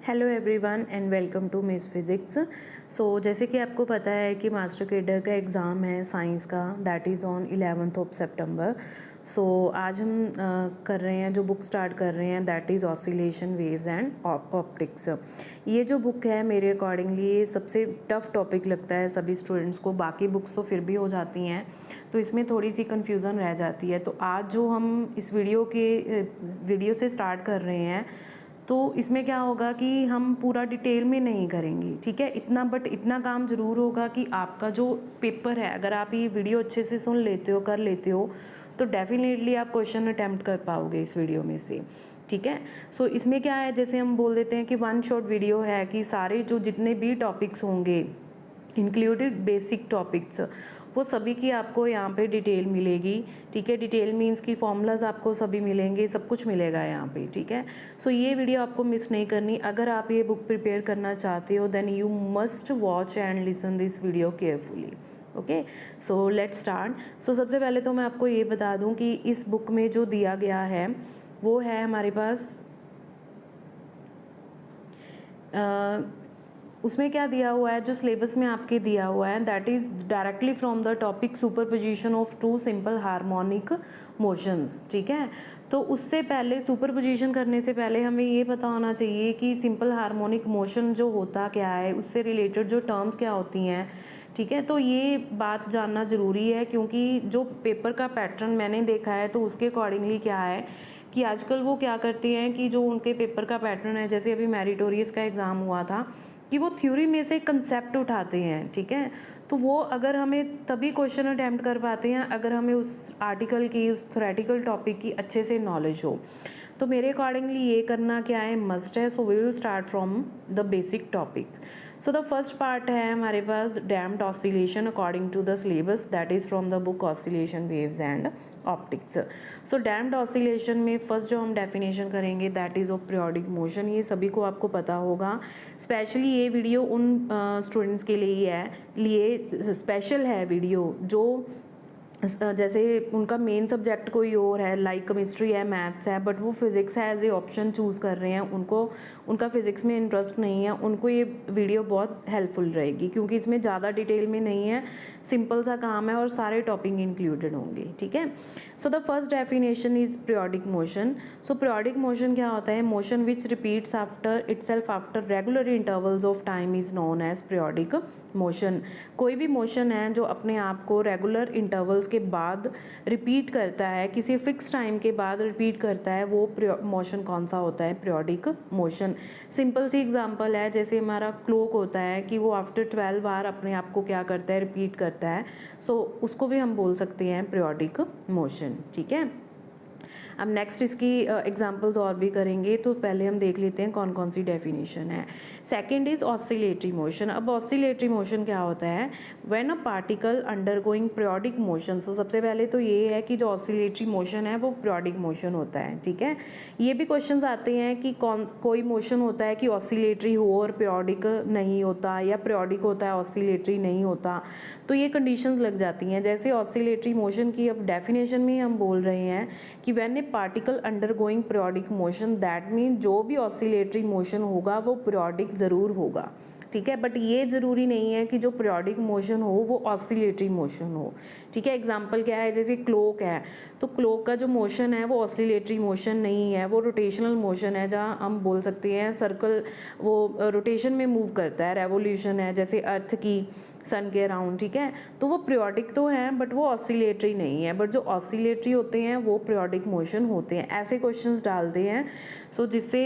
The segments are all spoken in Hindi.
Hello everyone and welcome to Miss Physics. जैसे कि आपको पता है कि मास्टर कैडर का एग्ज़ाम है साइंस का, that is on 11th of September. आज हम कर रहे हैं, जो बुक स्टार्ट कर रहे हैं, that is oscillation waves and optics. ये जो बुक है मेरे अकॉर्डिंगली ये सबसे टफ टॉपिक लगता है सभी स्टूडेंट्स को। बाकी बुक्स तो फिर भी हो जाती हैं, तो इसमें थोड़ी सी कन्फ्यूज़न रह जाती है। तो आज जो हम इस वीडियो से स्टार्ट कर रहे हैं, तो इसमें क्या होगा कि हम पूरा डिटेल में नहीं करेंगे, ठीक है। इतना काम ज़रूर होगा कि आपका जो पेपर है, अगर आप ये वीडियो अच्छे से सुन लेते हो, कर लेते हो, तो डेफिनेटली आप क्वेश्चन अटैम्प्ट कर पाओगे इस वीडियो में से, ठीक है। इसमें क्या है, जैसे हम बोल देते हैं कि वन शॉट वीडियो है, कि सारे जो जितने भी टॉपिक्स होंगे इंक्लूडेड बेसिक टॉपिक्स, वो सभी की आपको यहाँ पे डिटेल मिलेगी, ठीक है। डिटेल मीन्स की फॉर्मूलाज आपको सभी मिलेंगे, सब कुछ मिलेगा यहाँ पे, ठीक है। ये वीडियो आपको मिस नहीं करनी। अगर आप ये बुक प्रिपेयर करना चाहते हो then you must watch and listen this video carefully, okay. Let's start. सबसे पहले तो मैं आपको ये बता दूँ कि इस बुक में जो दिया गया है वो है हमारे पास उसमें क्या दिया हुआ है, जो सिलेबस में आपके दिया हुआ है, that is directly from the topic superposition of two simple harmonic motions, ठीक है। तो उससे पहले सुपरपोजिशन करने से पहले हमें ये पता होना चाहिए कि सिंपल हार्मोनिक मोशन जो होता क्या है, उससे रिलेटेड जो टर्म्स क्या होती हैं, ठीक है। तो ये बात जानना ज़रूरी है, क्योंकि जो पेपर का पैटर्न मैंने देखा है तो उसके अकॉर्डिंगली क्या है कि आजकल वो क्या करते हैं कि जो उनके पेपर का पैटर्न है, जैसे अभी मेरिटोरियस का एग्ज़ाम हुआ था, कि वो थ्योरी में से कंसेप्ट उठाते हैं, ठीक है। तो वो अगर हमें तभी क्वेश्चन अटैम्प्ट कर पाते हैं अगर हमें उस आर्टिकल की, उस थ्योरेटिकल टॉपिक की अच्छे से नॉलेज हो। तो मेरे अकॉर्डिंगली ये करना क्या है, मस्ट है। We will start from the basic topic. The first part है हमारे पास damped oscillation according to the syllabus, that is from the book oscillation waves and optics. Damped oscillation में फर्स्ट जो हम डेफिनेशन करेंगे that is of periodic motion. ये सभी को आपको पता होगा, स्पेशली ये वीडियो उन स्टूडेंट्स के लिए स्पेशल है वीडियो जो जैसे उनका मेन सब्जेक्ट कोई और है, लाइक केमिस्ट्री है, मैथ्स है, बट वो फिज़िक्स है एज ए ऑप्शन चूज़ कर रहे हैं, उनका फिज़िक्स में इंटरेस्ट नहीं है, उनको ये वीडियो बहुत हेल्पफुल रहेगी, क्योंकि इसमें ज़्यादा डिटेल में नहीं है, सिंपल सा काम है और सारे टॉपिक इंक्लूडेड होंगे, ठीक है। The first definition is periodic motion. Periodic motion क्या होता है, motion which repeats after itself after regular intervals of time is known as periodic motion. कोई भी मोशन है जो अपने आप को रेगुलर इंटरवल्स के बाद रिपीट करता है, किसी फिक्स टाइम के बाद रिपीट करता है, वो मोशन कौन सा होता है, पीरियोडिक मोशन। सिंपल सी एग्जांपल है, जैसे हमारा क्लॉक होता है कि वो आफ्टर 12 बार अपने आप को क्या करता है, रिपीट करता है। उसको भी हम बोल सकते हैं पीरियोडिक मोशन, ठीक है। अब नेक्स्ट इसकी एग्जांपल्स और भी करेंगे, तो पहले हम देख लेते हैं कौन कौन सी डेफिनेशन है। Second is oscillatory motion. अब ऑसिलेटरी मोशन क्या होता है, when a particle undergoing periodic motion. सबसे पहले तो ये है कि जो ऑसिलेटरी मोशन है वो पीरियोडिक मोशन होता है, ठीक है। ये भी क्वेश्चंस आते हैं कि कोई मोशन होता है कि ऑसिलेटरी हो और पीरियोडिक नहीं होता, या पीरियोडिक होता है ऑसिलेटरी नहीं होता, तो ये कंडीशंस लग जाती हैं। जैसे ऑसिलेटरी मोशन की अब डेफिनेशन में हम बोल रहे हैं कि when A particle undergoing periodic motion, that mean जो भी ऑसिलेटरी मोशन होगा वो पीरियोडिक ज़रूर होगा, ठीक है। बट ये ज़रूरी नहीं है कि जो पीरियोडिक मोशन हो वो ऑसिलेटरी मोशन हो, ठीक है। एग्जांपल क्या है, जैसे क्लॉक है, तो क्लॉक का जो मोशन है वो ऑसिलेटरी मोशन नहीं है, वो रोटेशनल मोशन है, जहाँ हम बोल सकते हैं सर्कल, वो रोटेशन में मूव करता है, रेवोल्यूशन है, जैसे अर्थ की सन के अराउंड, ठीक है। तो वो पीरियोडिक तो हैं बट वो ऑसिलेटरी नहीं है, बट जो ऑसिलेटरी होते हैं वो पीरियोडिक मोशन होते हैं। ऐसे क्वेश्चंस डालते हैं जिससे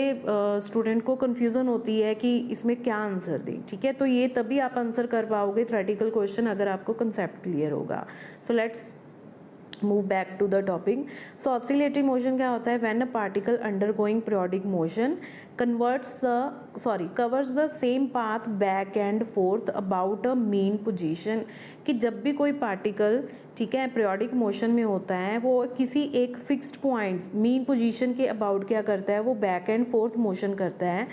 स्टूडेंट को कन्फ्यूज़न होती है कि इसमें क्या आंसर दें, ठीक है। तो ये तभी आप आंसर कर पाओगे थ्योरेटिकल क्वेश्चन अगर आपको कंसेप्ट क्लियर होगा। Let's move back to the topic. Oscillatory motion क्या होता है, when a particle undergoing periodic motion covers the same path back and forth about a mean position. कि जब भी कोई पार्टिकल, ठीक है, पीरियोडिक मोशन में होता है, वो किसी एक फिक्स्ड पॉइंट मीन पोजीशन के अबाउट क्या करता है, वो बैक एंड फोर्थ मोशन करता है,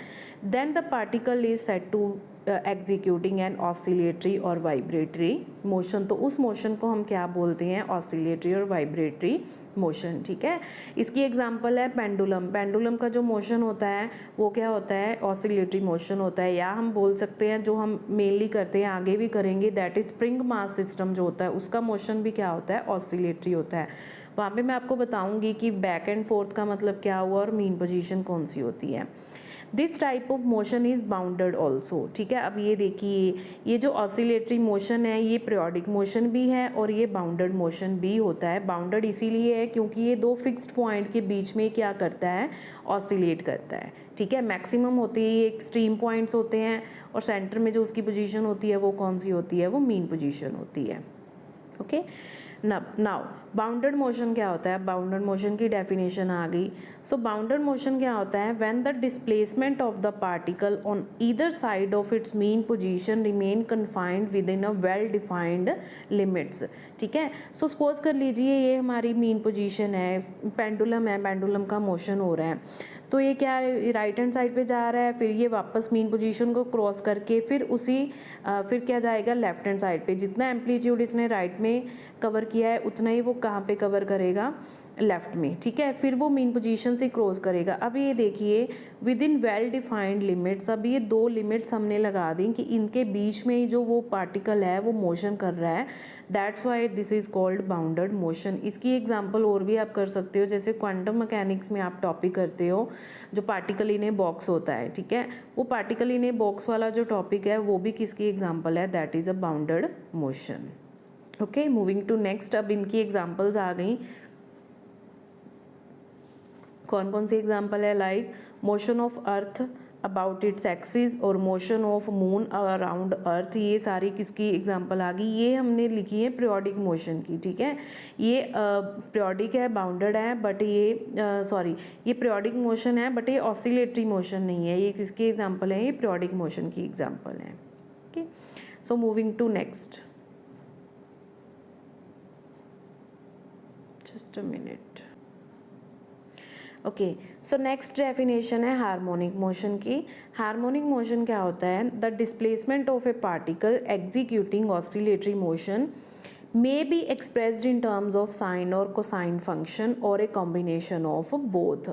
then the particle is said to executing an oscillatory और वाइब्रेटरी मोशन। तो उस मोशन को हम क्या बोलते हैं, ऑसिलेटरी और वाइब्रेटरी मोशन। ठीक है, इसकी एग्जांपल है पेंडुलम। पेंडुलम का जो मोशन होता है वो क्या होता है, ऑसिलेटरी मोशन होता है। या हम बोल सकते हैं जो हम मेनली करते हैं, आगे भी करेंगे, that is spring mass system जो होता है उसका मोशन भी क्या होता है, ऑसिलेटरी होता है। वहाँ पे मैं आपको बताऊंगी कि बैक एंड फोर्थ का मतलब क्या हुआ और मीन पोजीशन कौन सी होती है। This type of motion is bounded also. ठीक है, अब ये देखिए, ये जो ऑसिलेटरी मोशन है ये पीरियोडिक मोशन भी है और ये बाउंडेड मोशन भी होता है। बाउंडेड इसीलिए है क्योंकि ये दो फिक्स्ड पॉइंट के बीच में क्या करता है, ऑसिलेट करता है। ठीक है, मैक्सिमम होती है, ये एक्सट्रीम पॉइंट्स होते हैं और सेंटर में जो उसकी पोजीशन होती है वो कौन सी होती है, वो मीन पोजीशन होती है। ओके, नाउ बाउंडेड मोशन क्या होता है, बाउंडेड मोशन की डेफिनेशन आ गई। सो बाउंडेड मोशन क्या होता है, when the displacement of the particle on either side of its mean position remain confined with in a well defined limits. ठीक है, सो सपोज कर लीजिए ये हमारी मीन पोजीशन है, पेंडुलम है, पेंडुलम का मोशन हो रहा है, तो ये क्या राइट हैंड साइड पे जा रहा है, फिर ये वापस मीन पोजीशन को क्रॉस करके फिर क्या जाएगा लेफ्ट हैंड साइड पे। जितना एम्पलीट्यूड इसने राइट में कवर किया है उतना ही वो कहाँ पे कवर करेगा, लेफ्ट में। ठीक है, फिर वो मीन पोजीशन से क्रॉस करेगा। अब ये देखिए with in well defined limits, अब ये दो लिमिट्स हमने लगा दी कि इनके बीच में जो वो पार्टिकल है वो मोशन कर रहा है, that's why this is called bounded motion. इसकी एग्जांपल और भी आप कर सकते हो, जैसे क्वांटम मैकेनिक्स में आप टॉपिक करते हो जो पार्टिकल इन ए बॉक्स होता है। ठीक है, वो पार्टिकल इन ए बॉक्स वाला जो टॉपिक है वो भी किसकी एग्जाम्पल है, that is a bounded motion. Okay, moving to next. अब इनकी एग्जाम्पल्स आ गई, कौन कौन सी एग्जाम्पल है, like motion of earth about its axis और motion of moon around earth. ये सारी किसकी एग्जांपल आ गई, ये हमने लिखी है पीरियोडिक मोशन की। ठीक है, ये पीरियोडिक है, बाउंडेड है, बट ये ये पीरियोडिक मोशन है बट ये ऑसिलेटरी मोशन नहीं है। ये किसकी एग्जांपल है, ये पीरियोडिक मोशन की एग्जांपल है। Okay, so moving to next, just a minute. Okay, so next definition है हार्मोनिक मोशन की। हार्मोनिक मोशन क्या होता है, the displacement of a particle executing oscillatory motion may be expressed in terms of sine और कोसाइन फंक्शन और ए कॉम्बिनेशन ऑफ बोथ।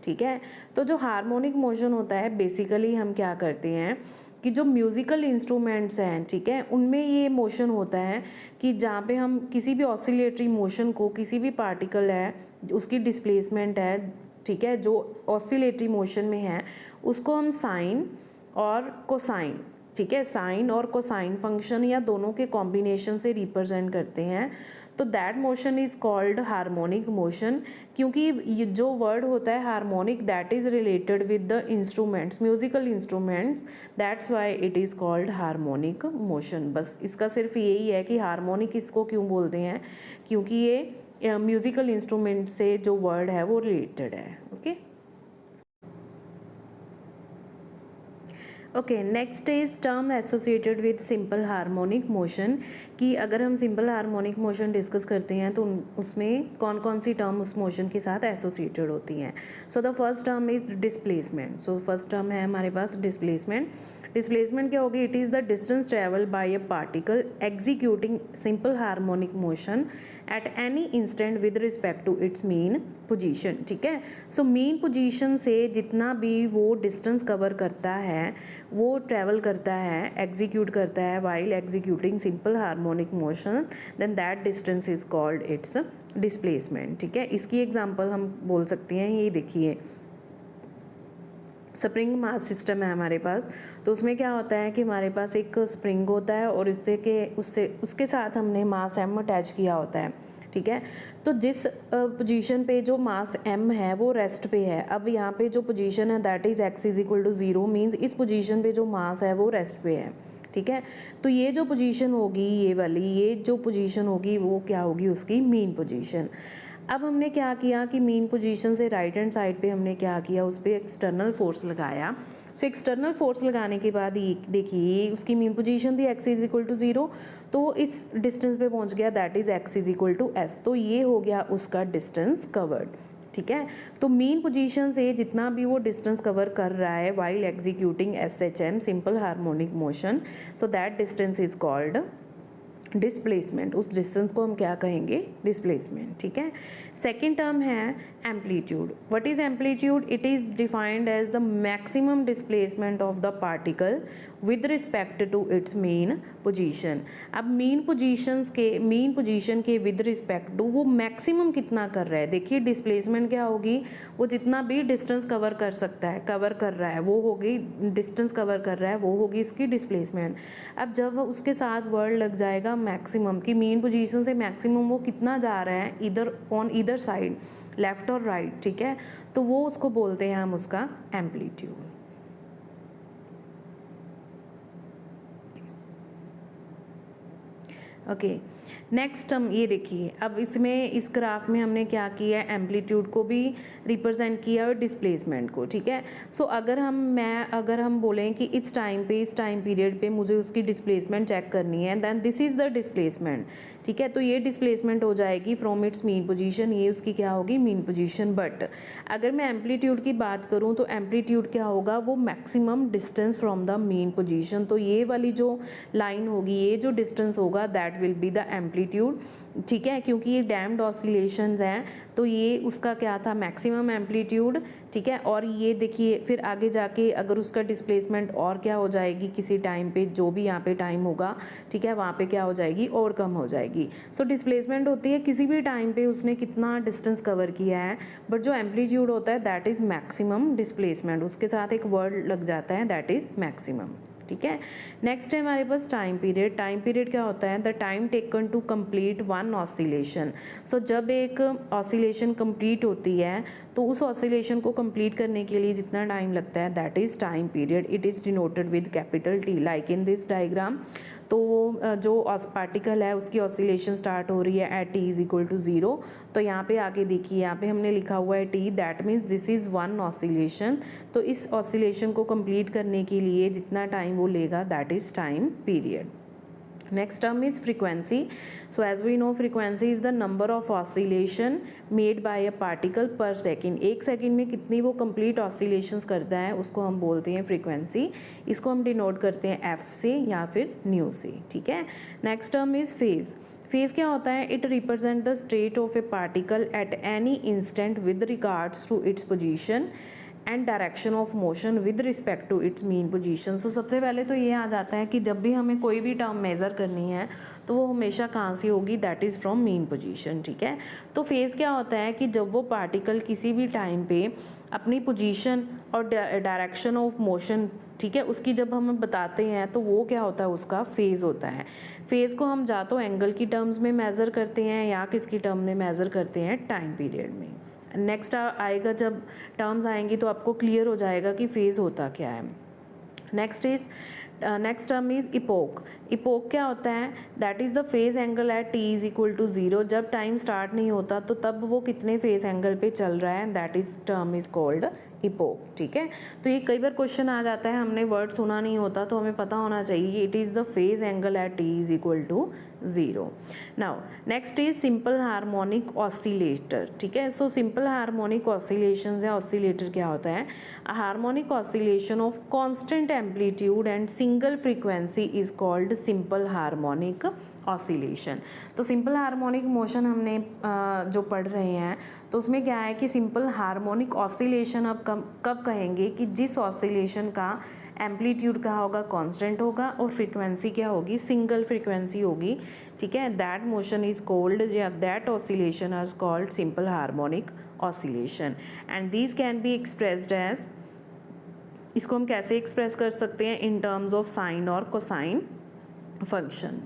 ठीक है, तो जो हार्मोनिक मोशन होता है बेसिकली हम क्या करते हैं कि जो म्यूज़िकल इंस्ट्रूमेंट्स हैं, ठीक है, उनमें ये मोशन होता है कि जहाँ पे हम किसी भी ऑसिलेटरी मोशन को, किसी भी पार्टिकल है उसकी डिस्प्लेसमेंट है, ठीक है, जो ऑसिलेटरी मोशन में है उसको हम साइन और कोसाइन, ठीक है, साइन और कोसाइन फंक्शन या दोनों के कॉम्बिनेशन से रिप्रेजेंट करते हैं, तो that motion is called harmonic motion. क्योंकि ये जो वर्ड होता है harmonic, that is related with the instruments, musical instruments, that's why it is called harmonic motion. बस इसका सिर्फ यही है कि हार्मोनिक इसको क्यों बोलते हैं, क्योंकि ये म्यूजिकल इंस्ट्रूमेंट से जो वर्ड है वो रिलेटेड है। Okay, okay, next is term associated with simple harmonic motion. कि अगर हम सिंपल हार्मोनिक मोशन डिस्कस करते हैं तो उसमें कौन कौन सी टर्म उस मोशन के साथ एसोसिएटेड होती हैं। So the first term is displacement. So first term है हमारे पास डिस्प्लेसमेंट। डिस्प्लेसमेंट क्या होगी, it is the distance travel by a particle executing simple harmonic motion at any instant with respect to its mean position. ठीक है, सो मीन पोजीशन से जितना भी वो डिस्टेंस कवर करता है, वो ट्रेवल करता है, एग्जीक्यूट करता है while executing simple harmonic motion, then that distance is called its displacement. ठीक है, इसकी एग्जांपल हम बोल सकते हैं, ये देखिए स्प्रिंग मास सिस्टम है हमारे पास, तो उसमें क्या होता है कि हमारे पास एक स्प्रिंग होता है और उसके साथ हमने मास m अटैच किया होता है। ठीक है, तो जिस पोजीशन पे जो मास m है वो रेस्ट पे है। अब यहाँ पे जो पोजीशन है that is x is equal to 0 means इस पोजीशन पे जो मास है वो रेस्ट पे है। ठीक है, तो ये जो पोजीशन होगी, ये वाली ये जो पोजीशन होगी वो क्या होगी, उसकी मीन पोजीशन। अब हमने क्या किया कि मीन पोजीशन से राइट हैंड साइड पे हमने क्या किया, उस पर एक्सटर्नल फोर्स लगाया। सो एक्सटर्नल फोर्स लगाने के बाद ये देखिए उसकी मीन पोजीशन थी x इज इक्वल टू 0, तो इस डिस्टेंस पे पहुंच गया, that is x is equal to s। तो ये हो गया उसका डिस्टेंस कवर्ड। ठीक है। तो मीन पोजीशन से जितना भी वो डिस्टेंस कवर कर रहा है while executing SHM simple harmonic motion, so that distance is called displacement. उस डिस्टेंस को हम क्या कहेंगे? डिस्प्लेसमेंट, ठीक है। सेकेंड टर्म है amplitude. What is amplitude? It is defined as the maximum displacement of the particle with respect to its mean position. अब मीन पोजीशन के विद रिस्पेक्ट टू वो मैक्सिमम कितना कर रहा है। देखिए डिस्प्लेसमेंट क्या होगी, वो जितना भी डिस्टेंस कवर कर सकता है, कवर कर रहा है, वो होगी डिस्टेंस कवर कर रहा है, वो होगी उसकी डिस्प्लेसमेंट। अब जब उसके साथ वर्ड लग जाएगा मैक्सिमम की, मीन पोजीशन से मैक्सिमम वो कितना जा रहा है इधर ऑन ईदर साइड, लेफ्ट और राइट, ठीक है, तो वो उसको बोलते हैं हम उसका एम्पलीट्यूड। ओके, नेक्स्ट हम ये देखिए, अब इसमें इस ग्राफ में हमने क्या किया है, एम्पलीट्यूड को भी रिप्रेजेंट किया और डिस्प्लेसमेंट को, ठीक है। सो अगर हम बोलें कि इस टाइम पीरियड पे मुझे उसकी डिस्प्लेसमेंट चेक करनी है, then this is the displacement, ठीक है। तो ये डिस्प्लेसमेंट हो जाएगी फ्रॉम इट्स मीन पोजीशन, ये उसकी क्या होगी? Mean position. बट अगर मैं एम्पलीट्यूड की बात करूँ तो एम्पलीट्यूड क्या होगा? वो maximum distance from the mean position. तो ये वाली जो लाइन होगी, ये जो डिस्टेंस होगा, that will be the amplitude, ठीक है। क्योंकि ये डैम्ड ऑसिलेशंस हैं तो ये उसका क्या था? मैक्सिमम एम्पलीट्यूड, ठीक है। और ये देखिए फिर आगे जाके अगर उसका डिस्प्लेसमेंट और क्या हो जाएगी, किसी टाइम पे जो भी यहाँ पे टाइम होगा, ठीक है, वहाँ पे क्या हो जाएगी? और कम हो जाएगी। सो डिस्प्लेसमेंट होती है किसी भी टाइम पे उसने कितना डिस्टेंस कवर किया है, बट जो एम्पलीट्यूड होता है दैट इज़ मैक्सिमम डिस्प्लेसमेंट, उसके साथ एक वर्ड लग जाता है, दैट इज़ मैक्सिमम, ठीक है। नेक्स्ट है हमारे पास टाइम पीरियड। टाइम पीरियड क्या होता है? The time taken to complete one oscillation. So जब एक ऑसिलेशन कंप्लीट होती है तो उस ऑसिलेशन को कंप्लीट करने के लिए जितना टाइम लगता है, that is time period. It is denoted with capital T, like in this diagram. तो जो पार्टिकल है उसकी ऑसिलेशन स्टार्ट हो रही है at T is equal to 0। तो यहाँ पे आगे देखिए, यहाँ पे हमने लिखा हुआ है T, that means this is one oscillation. तो इस ऑसिलेशन को कंप्लीट करने के लिए जितना टाइम वो लेगा, that is time period. Next term is frequency. So as we know, frequency is the number of oscillation made by a particle per second. एक सेकेंड में कितनी वो complete oscillations करता है उसको हम बोलते हैं frequency. इसको हम denote करते हैं F से या फिर nu से, ठीक है। Next term is phase. Phase क्या होता है? It represent the state of a particle at any instant with regards to its position and direction of motion with respect to its mean position. So सबसे पहले तो ये आ जाता है कि जब भी हमें कोई भी टर्म मेज़र करनी है तो वो हमेशा कहाँ से होगी? That is from mean position, ठीक है। तो फेज़ क्या होता है कि जब वो पार्टिकल किसी भी टाइम पे अपनी पोजीशन और डायरेक्शन ऑफ मोशन, ठीक है, उसकी जब हम बताते हैं तो वो क्या होता है? उसका फेज़ होता है। फेज़ को हम या तो एंगल की टर्म्स में मेज़र करते हैं या किसकी टर्म में मेज़र करते हैं? टाइम पीरियड में। नेक्स्ट आएगा, जब टर्म्स आएंगी तो आपको क्लियर हो जाएगा कि फेज़ होता क्या है। Next term is epoch. Epoch क्या होता है? That is the phase angle at T is equal to 0। जब टाइम स्टार्ट नहीं होता तो तब वो कितने फेज़ एंगल पे चल रहा है, that is term is called epoch, ठीक है। तो ये कई बार क्वेश्चन आ जाता है, हमने वर्ड सुना नहीं होता तो हमें पता होना चाहिए it is the phase angle at T is equal to 0। Now next is simple harmonic oscillator, ठीक है। सो सिंपल हार्मोनिक ऑसिलेशन या ऑसिलेटर क्या होता है? Harmonic oscillation of constant amplitude and single frequency is called simple harmonic oscillation. तो सिंपल हार्मोनिक मोशन हमने जो पढ़ रहे हैं तो उसमें क्या है कि सिंपल हार्मोनिक ऑसिलेशन अब कब कहेंगे कि जिस ऑसिलेशन का एम्पलीट्यूड क्या होगा? कांस्टेंट होगा और फ्रीक्वेंसी क्या होगी? सिंगल फ्रीक्वेंसी होगी, ठीक है। दैट मोशन इज कॉल्ड या that oscillation is called simple harmonic oscillation and these can be expressed as, इसको हम कैसे एक्सप्रेस कर सकते हैं? इन टर्म्स ऑफ साइन और कोसाइन फंक्शन,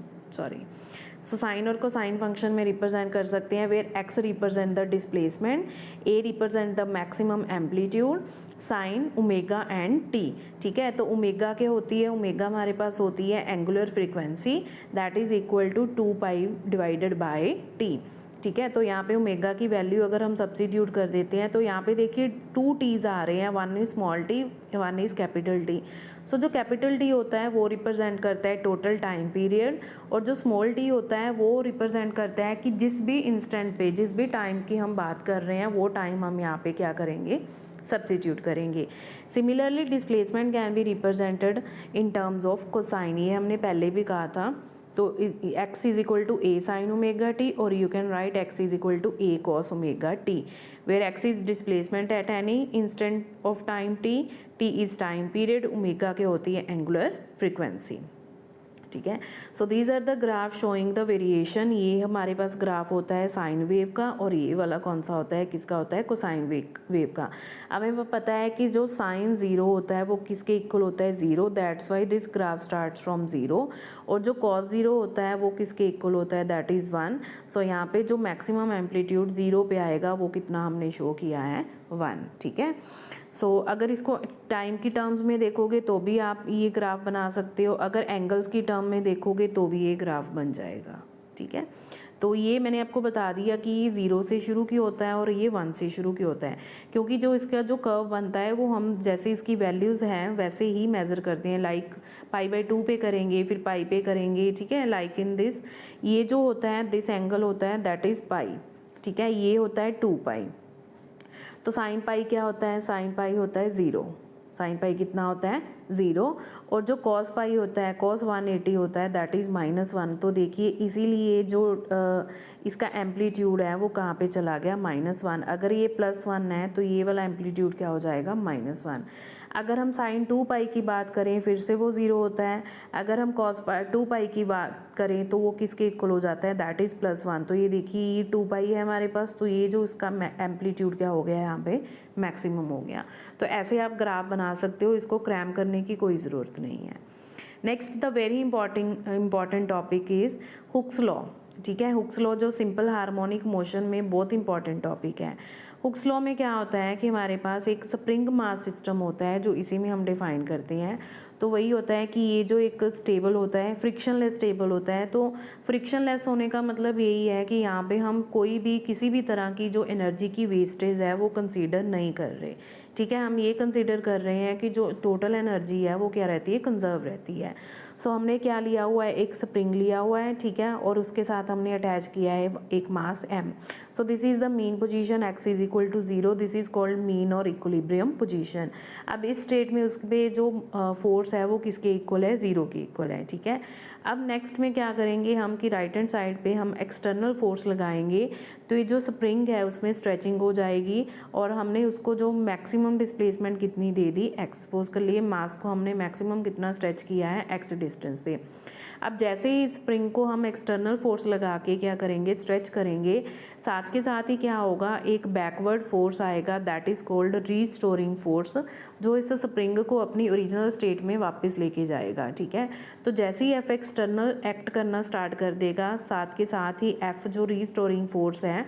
सो साइन और कोसाइन फंक्शन में रिप्रेजेंट कर सकते हैं, where x represent the displacement, a represent the maximum amplitude, sine omega and t, ठीक है। तो ओमेगा क्या होती है? ओमेगा हमारे पास होती है angular frequency, that is equal to 2 pi divided by t, ठीक है। तो यहाँ पे ओमेगा की वैल्यू अगर हम सब्स्टिट्यूट कर देते हैं तो यहाँ पे देखिए 2 टीज आ रहे हैं, one is small T, one is capital T. So जो कैपिटल टी होता है वो रिप्रेजेंट करता है टोटल टाइम पीरियड, और जो स्मॉल टी होता है वो रिप्रेजेंट करता है कि जिस भी इंस्टेंट पे, जिस भी टाइम की हम बात कर रहे हैं वो टाइम हम यहाँ पे क्या करेंगे, सब्स्टिट्यूट करेंगे। Similarly displacement can be represented in terms of cosine, ये हमने पहले भी कहा था। तो x is equal to A sine omega T, और you can write x is equal to A cos omega T, where x is displacement at any instant of time t, t is time period, omega के होती है एंगुलर फ्रीक्वेंसी। ठीक है। So these are the graph showing the variation. ये हमारे पास ग्राफ होता है साइन वेव का, और ये वाला कौन सा होता है, किसका होता है, कोसाइन वेव का। अब हमें पता है कि जो साइन ज़ीरो होता है वो किसके इक्वल होता है, zero, that's why this graph starts from zero. और जो कॉस ज़ीरो होता है वो किसके इक्वल होता है, दैट इज़ 1। सो यहाँ पे जो मैक्सिमम एम्पलीट्यूड ज़ीरो पे आएगा वो कितना हमने शो किया है, 1। ठीक है। सो अगर इसको टाइम की टर्म्स में देखोगे तो भी आप ये ग्राफ बना सकते हो, अगर एंगल्स की टर्म में देखोगे तो भी ये ग्राफ बन जाएगा। ठीक है। तो ये मैंने आपको बता दिया कि ये 0 से शुरू की होता है और ये 1 से शुरू की होता है, क्योंकि जो इसका जो कर्व बनता है वो हम जैसे इसकी वैल्यूज़ हैं वैसे ही मेज़र करते हैं। लाइक π/2 पे करेंगे, फिर पाई पे करेंगे। ठीक है। लाइक इन दिस, ये जो होता है दिस एंगल होता है दैट इज़ पाई। ठीक है। ये होता है 2π। तो साइन पाई क्या होता है, साइन पाई होता है 0। साइन पाई कितना होता है, 0। और जो कॉस पाई होता है, कॉस 180 होता है, दैट इज़ -1। तो देखिए इसीलिए जो इसका एम्पलीट्यूड है वो कहाँ पे चला गया, -1। अगर ये +1 है तो ये वाला एम्पलीट्यूड क्या हो जाएगा, -1। अगर हम साइन 2π की बात करें फिर से वो 0 होता है। अगर हम कॉस 2π की बात करें तो वो किसके इक्वल हो जाता है, दैट इज़ +1। तो ये देखिए ये 2π है हमारे पास, तो ये जो इसका एम्पलीट्यूड क्या हो गया है, यहाँ पे मैक्सिमम हो गया। तो ऐसे आप ग्राफ बना सकते हो, इसको क्रैम करने की कोई ज़रूरत नहीं है। Next the very important topic is Hooke's law. ठीक है। हुक्स लॉ जो सिंपल हार्मोनिक मोशन में बहुत इंपॉर्टेंट टॉपिक है। हुक्स लॉ में क्या होता है कि हमारे पास एक स्प्रिंग मास सिस्टम होता है जो इसी में हम डिफाइन करते हैं। तो वही होता है कि ये जो एक स्टेबल होता है, फ्रिक्शनलेस स्टेबल होता है। तो फ्रिक्शनलेस होने का मतलब यही है कि यहाँ पे हम कोई भी किसी भी तरह की जो एनर्जी की वेस्टेज है वो कंसीडर नहीं कर रहे। ठीक है। हम ये कंसीडर कर रहे हैं कि जो टोटल एनर्जी है वो क्या रहती है, कंजर्व रहती है। सो हमने क्या लिया हुआ है, एक स्प्रिंग लिया हुआ है। ठीक है। और उसके साथ हमने अटैच किया है एक mass m। So this is the mean position, x is equal to 0। This is called mean और इक्विलिब्रियम पोजीशन। अब इस स्टेट में उस पर जो फोर्स है वो किसके इक्वल है, 0 के इक्वल है। ठीक है। अब नेक्स्ट में क्या करेंगे हम कि राइट हैंड साइड पे हम एक्सटर्नल फोर्स लगाएंगे, तो ये जो स्प्रिंग है उसमें स्ट्रेचिंग हो जाएगी, और हमने उसको जो मैक्सिमम डिस्प्लेसमेंट कितनी दे दी, एक्सपोज कर लिए मास को हमने मैक्सिमम कितना स्ट्रेच किया है, x डिस्टेंस पे। अब जैसे ही स्प्रिंग को हम एक्सटर्नल फोर्स लगा के क्या करेंगे, स्ट्रेच करेंगे, साथ के साथ ही क्या होगा, एक बैकवर्ड फोर्स आएगा, that is called restoring force, जो इस स्प्रिंग को अपनी ओरिजिनल स्टेट में वापस लेके जाएगा। ठीक है। तो जैसे ही F एक्सटर्नल एक्ट करना स्टार्ट कर देगा, साथ के साथ ही F जो रीस्टोरिंग फोर्स है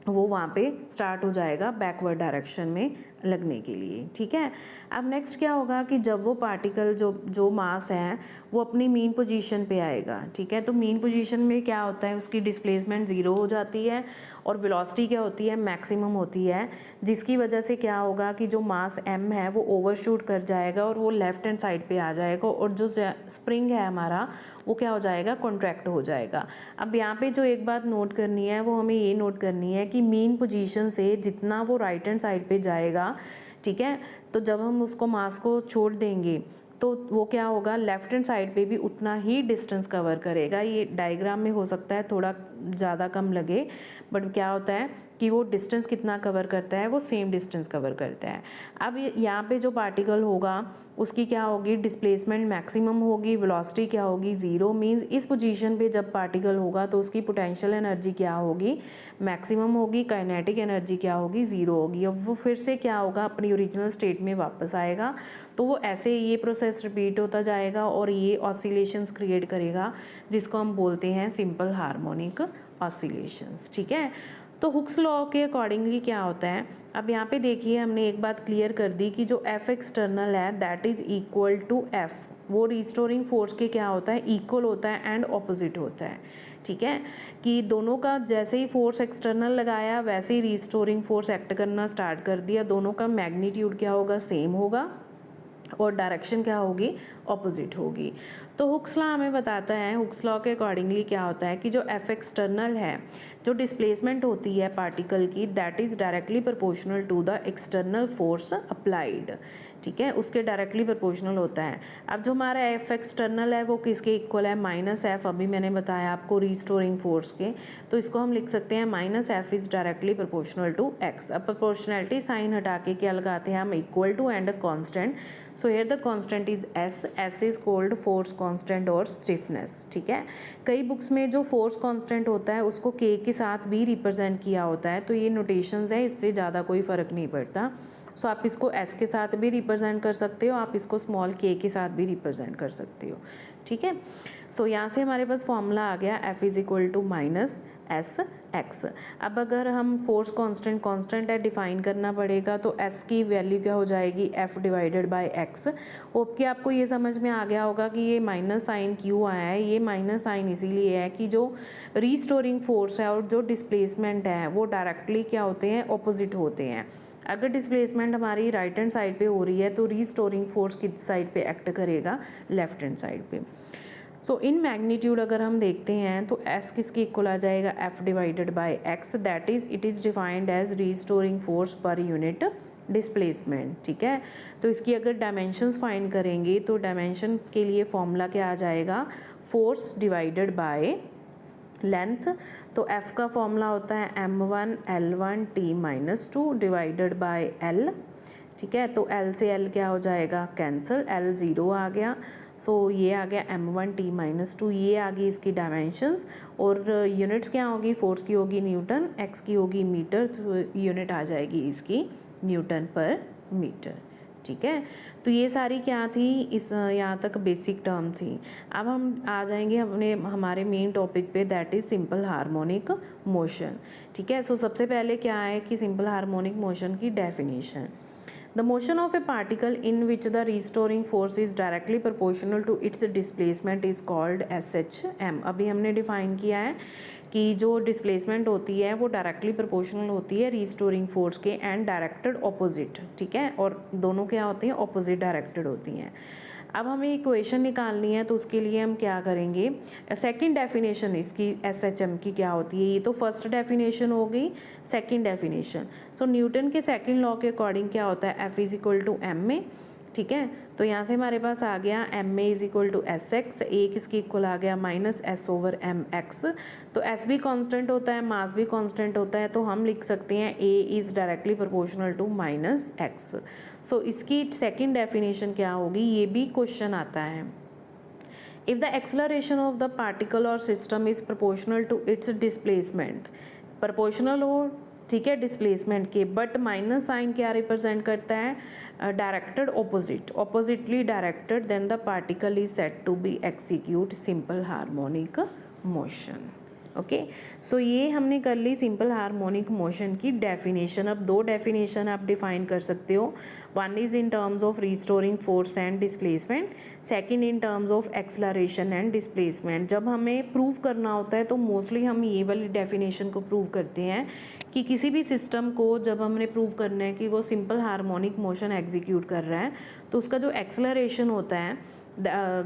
वो वहाँ पे स्टार्ट हो जाएगा बैकवर्ड डायरेक्शन में लगने के लिए। ठीक है। अब नेक्स्ट क्या होगा कि जब वो पार्टिकल जो मास है वो अपनी मीन पोजीशन पे आएगा। ठीक है। तो मीन पोजीशन में क्या होता है, उसकी डिस्प्लेसमेंट 0 हो जाती है और वेलोसिटी क्या होती है, मैक्सिमम होती है, जिसकी वजह से क्या होगा कि जो मास m है वो ओवरशूट कर जाएगा और वो लेफ्ट हैंड साइड पे आ जाएगा, और जो स्प्रिंग है हमारा वो क्या हो जाएगा, कॉन्ट्रैक्ट हो जाएगा। अब यहाँ पे जो एक बात नोट करनी है वो हमें ये नोट करनी है कि मीन पोजीशन से जितना वो राइट हैंड साइड पे जाएगा, ठीक है, तो जब हम उसको मास को छोड़ देंगे तो वो क्या होगा, लेफ्ट हैंड साइड पे भी उतना ही डिस्टेंस कवर करेगा। ये डायग्राम में हो सकता है थोड़ा ज़्यादा कम लगे, बट क्या होता है कि वो डिस्टेंस कितना कवर करता है, वो सेम डिस्टेंस कवर करता है। अब यहाँ पे जो पार्टिकल होगा उसकी क्या होगी, डिस्प्लेसमेंट मैक्सिमम होगी, वेलोसिटी क्या होगी, 0। मींस इस पोजीशन पे जब पार्टिकल होगा तो उसकी पोटेंशियल एनर्जी क्या होगी, मैक्सिमम होगी, काइनेटिक एनर्जी क्या होगी, 0 होगी। अब वो फिर से क्या होगा, अपनी ओरिजिनल स्टेट में वापस आएगा। तो वो ऐसे ये प्रोसेस रिपीट होता जाएगा और ये ऑसिलेशंस क्रिएट करेगा, जिसको हम बोलते हैं सिंपल हार्मोनिक ऑसिलेशंस। ठीक है। तो हुक्स लॉ के अकॉर्डिंगली क्या होता है, अब यहाँ पे देखिए हमने एक बात क्लियर कर दी कि जो F एक्सटर्नल है that is equal to F, वो रिस्टोरिंग फोर्स के क्या होता है, इक्वल होता है एंड ऑपोजिट होता है। ठीक है, कि दोनों का जैसे ही फोर्स एक्सटर्नल लगाया वैसे ही रिस्टोरिंग फोर्स एक्ट करना स्टार्ट कर दिया, दोनों का मैग्नीट्यूड क्या होगा, सेम होगा और डायरेक्शन क्या होगी, ऑपोजिट होगी। तो हुक्स लॉ हमें बताता है, हुक्स लॉ के अकॉर्डिंगली क्या होता है कि जो एफ एक्सटर्नल है, जो डिस्प्लेसमेंट होती है पार्टिकल की, that is directly proportional to the external force applied, ठीक है, उसके डायरेक्टली प्रोपोर्शनल होता है। अब जो हमारा एफ एक्सटर्नल है वो किसके इक्वल है, माइनस एफ, अभी मैंने बताया आपको रिस्टोरिंग फोर्स के, तो इसको हम लिख सकते हैं minus f is directly proportional to x. अब प्रोपोर्शनैलिटी साइन हटा के क्या लगाते हैं हम, equal to and a constant. So here the constant is s, s is called force constant और स्टिफनेस, ठीक है। कई बुक्स में जो फोर्स कांस्टेंट होता है उसको के के साथ भी रिप्रेजेंट किया होता है, तो ये नोटेशंस है, इससे ज़्यादा कोई फ़र्क नहीं पड़ता। सो आप इसको एस के साथ भी रिप्रेजेंट कर सकते हो, आप इसको स्मॉल के साथ भी रिप्रेजेंट कर सकते हो, ठीक है। सो यहाँ से हमारे पास फॉर्मूला आ गया f is equal to minus s x. अब अगर हम फोर्स कांस्टेंट है डिफाइन करना पड़ेगा, तो एस की वैल्यू क्या हो जाएगी, F divided by x. Hope कि आपको ये समझ में आ गया होगा कि ये माइनस साइन क्यों आया है। ये माइनस साइन इसीलिए है कि जो रीस्टोरिंग फोर्स है और जो डिस्प्लेसमेंट है वो डायरेक्टली क्या होते हैं, ऑपोजिट होते हैं। अगर डिस्प्लेसमेंट हमारी राइट हैंड साइड पे हो रही है तो रीस्टोरिंग फोर्स किस साइड पे एक्ट करेगा, लेफ्ट हैंड साइड पे। सो इन मैग्नीट्यूड अगर हम देखते हैं तो एस किसके इक्वल आ जाएगा, f divided by x, that is it is defined as restoring force per unit displacement, ठीक है। तो इसकी अगर डायमेंशंस फाइंड करेंगे तो डायमेंशन के लिए फॉर्मूला क्या आ जाएगा, फोर्स डिवाइडेड बाय लेंथ। तो एफ का फॉर्मूला होता है m1 l1 t-2 divided by l, ठीक है। तो l से l क्या हो जाएगा, कैंसिल, l 0 आ गया। सो ये आ गया m1 t-2, ये आ गई इसकी डायमेंशंस। और यूनिट्स क्या होगी, फोर्स की होगी न्यूटन, x की होगी मीटर, तो यूनिट आ जाएगी इसकी न्यूटन पर मीटर, ठीक है। तो ये सारी क्या थी, इस यहाँ तक बेसिक टर्म थी। अब हम आ जाएंगे हमारे मेन टॉपिक पे, that is simple harmonic motion, ठीक है। सो सबसे पहले क्या है कि सिंपल हार्मोनिक मोशन की definition, the motion of a particle in which the restoring force is directly proportional to its displacement is called SHM। अभी हमने डिफाइन किया है कि जो डिस्प्लेसमेंट होती है वो डायरेक्टली प्रोपोर्शनल होती है रिस्टोरिंग फोर्स के एंड डायरेक्टेड ऑपोजिट, ठीक है, और दोनों क्या होती हैं, ऑपोजिट डायरेक्टेड होती हैं। अब हमें इक्वेशन निकालनी है तो उसके लिए हम क्या करेंगे, सेकंड डेफिनेशन इसकी SHM की क्या होती है, ये तो फर्स्ट डेफिनेशन हो गई। सेकंड डेफिनेशन, सो न्यूटन के सेकंड लॉ के अकॉर्डिंग क्या होता है, F is equal to M A, ठीक है। तो यहाँ से हमारे पास आ गया M A is equal to S X, A किसकी इक्वल आ गया minus S over M X. तो एस भी कांस्टेंट होता है, मास भी कांस्टेंट होता है, तो हम लिख सकते हैं A is directly proportional to minus X. So इसकी सेकंड डेफिनेशन क्या होगी, ये भी क्वेश्चन आता है। If the acceleration of the particle और system is proportional to its displacement, proportional हो, ठीक है, डिस्प्लेसमेंट के, बट माइनस साइन क्या रिप्रेजेंट करता है, directed opposite, oppositely directed, then the particle is said to be execute simple harmonic motion. Okay, so ये हमने कर ली सिंपल हार्मोनिक मोशन की डेफिनेशन। अब दो डेफिनेशन आप डिफाइन कर सकते हो, one is in terms of restoring force and displacement, second in terms of acceleration and displacement. जब हमें प्रूव करना होता है तो मोस्टली हम ये वाली डेफिनेशन को प्रूव करते हैं कि किसी भी सिस्टम को जब हमने प्रूव करना है कि वो सिंपल हार्मोनिक मोशन एग्जीक्यूट कर रहा है, तो उसका जो एक्सलरेशन होता है,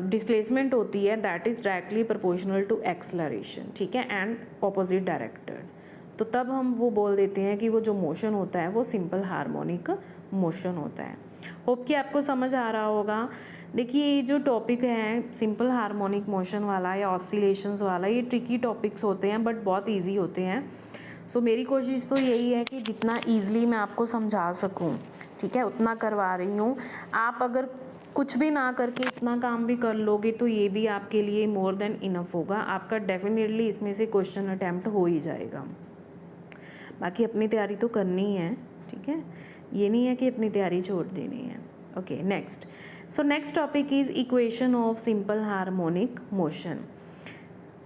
डिस्प्लेसमेंट होती है, that is directly proportional to acceleration, ठीक है, एंड ऑपोजिट डायरेक्टेड। तो तब हम वो बोल देते हैं कि वो जो मोशन होता है वो सिंपल हार्मोनिक मोशन होता है। होप कि आपको समझ आ रहा होगा। देखिए ये जो टॉपिक है सिंपल हार्मोनिक मोशन वाला या ऑसिलेशंस वाला, ये ट्रिकी टॉपिक्स होते हैं बट बहुत ईजी होते हैं। सो मेरी कोशिश तो यही है कि जितना ईजिली मैं आपको समझा सकूँ, ठीक है, उतना करवा रही हूँ। आप अगर कुछ भी ना करके इतना काम भी कर लोगे तो ये भी आपके लिए मोर देन इनफ होगा। आपका डेफिनेटली इसमें से क्वेश्चन अटैम्प्ट हो ही जाएगा। बाकी अपनी तैयारी तो करनी है, ठीक है, ये नहीं है कि अपनी तैयारी छोड़ देनी है। Okay, next. So next topic is equation of simple harmonic motion.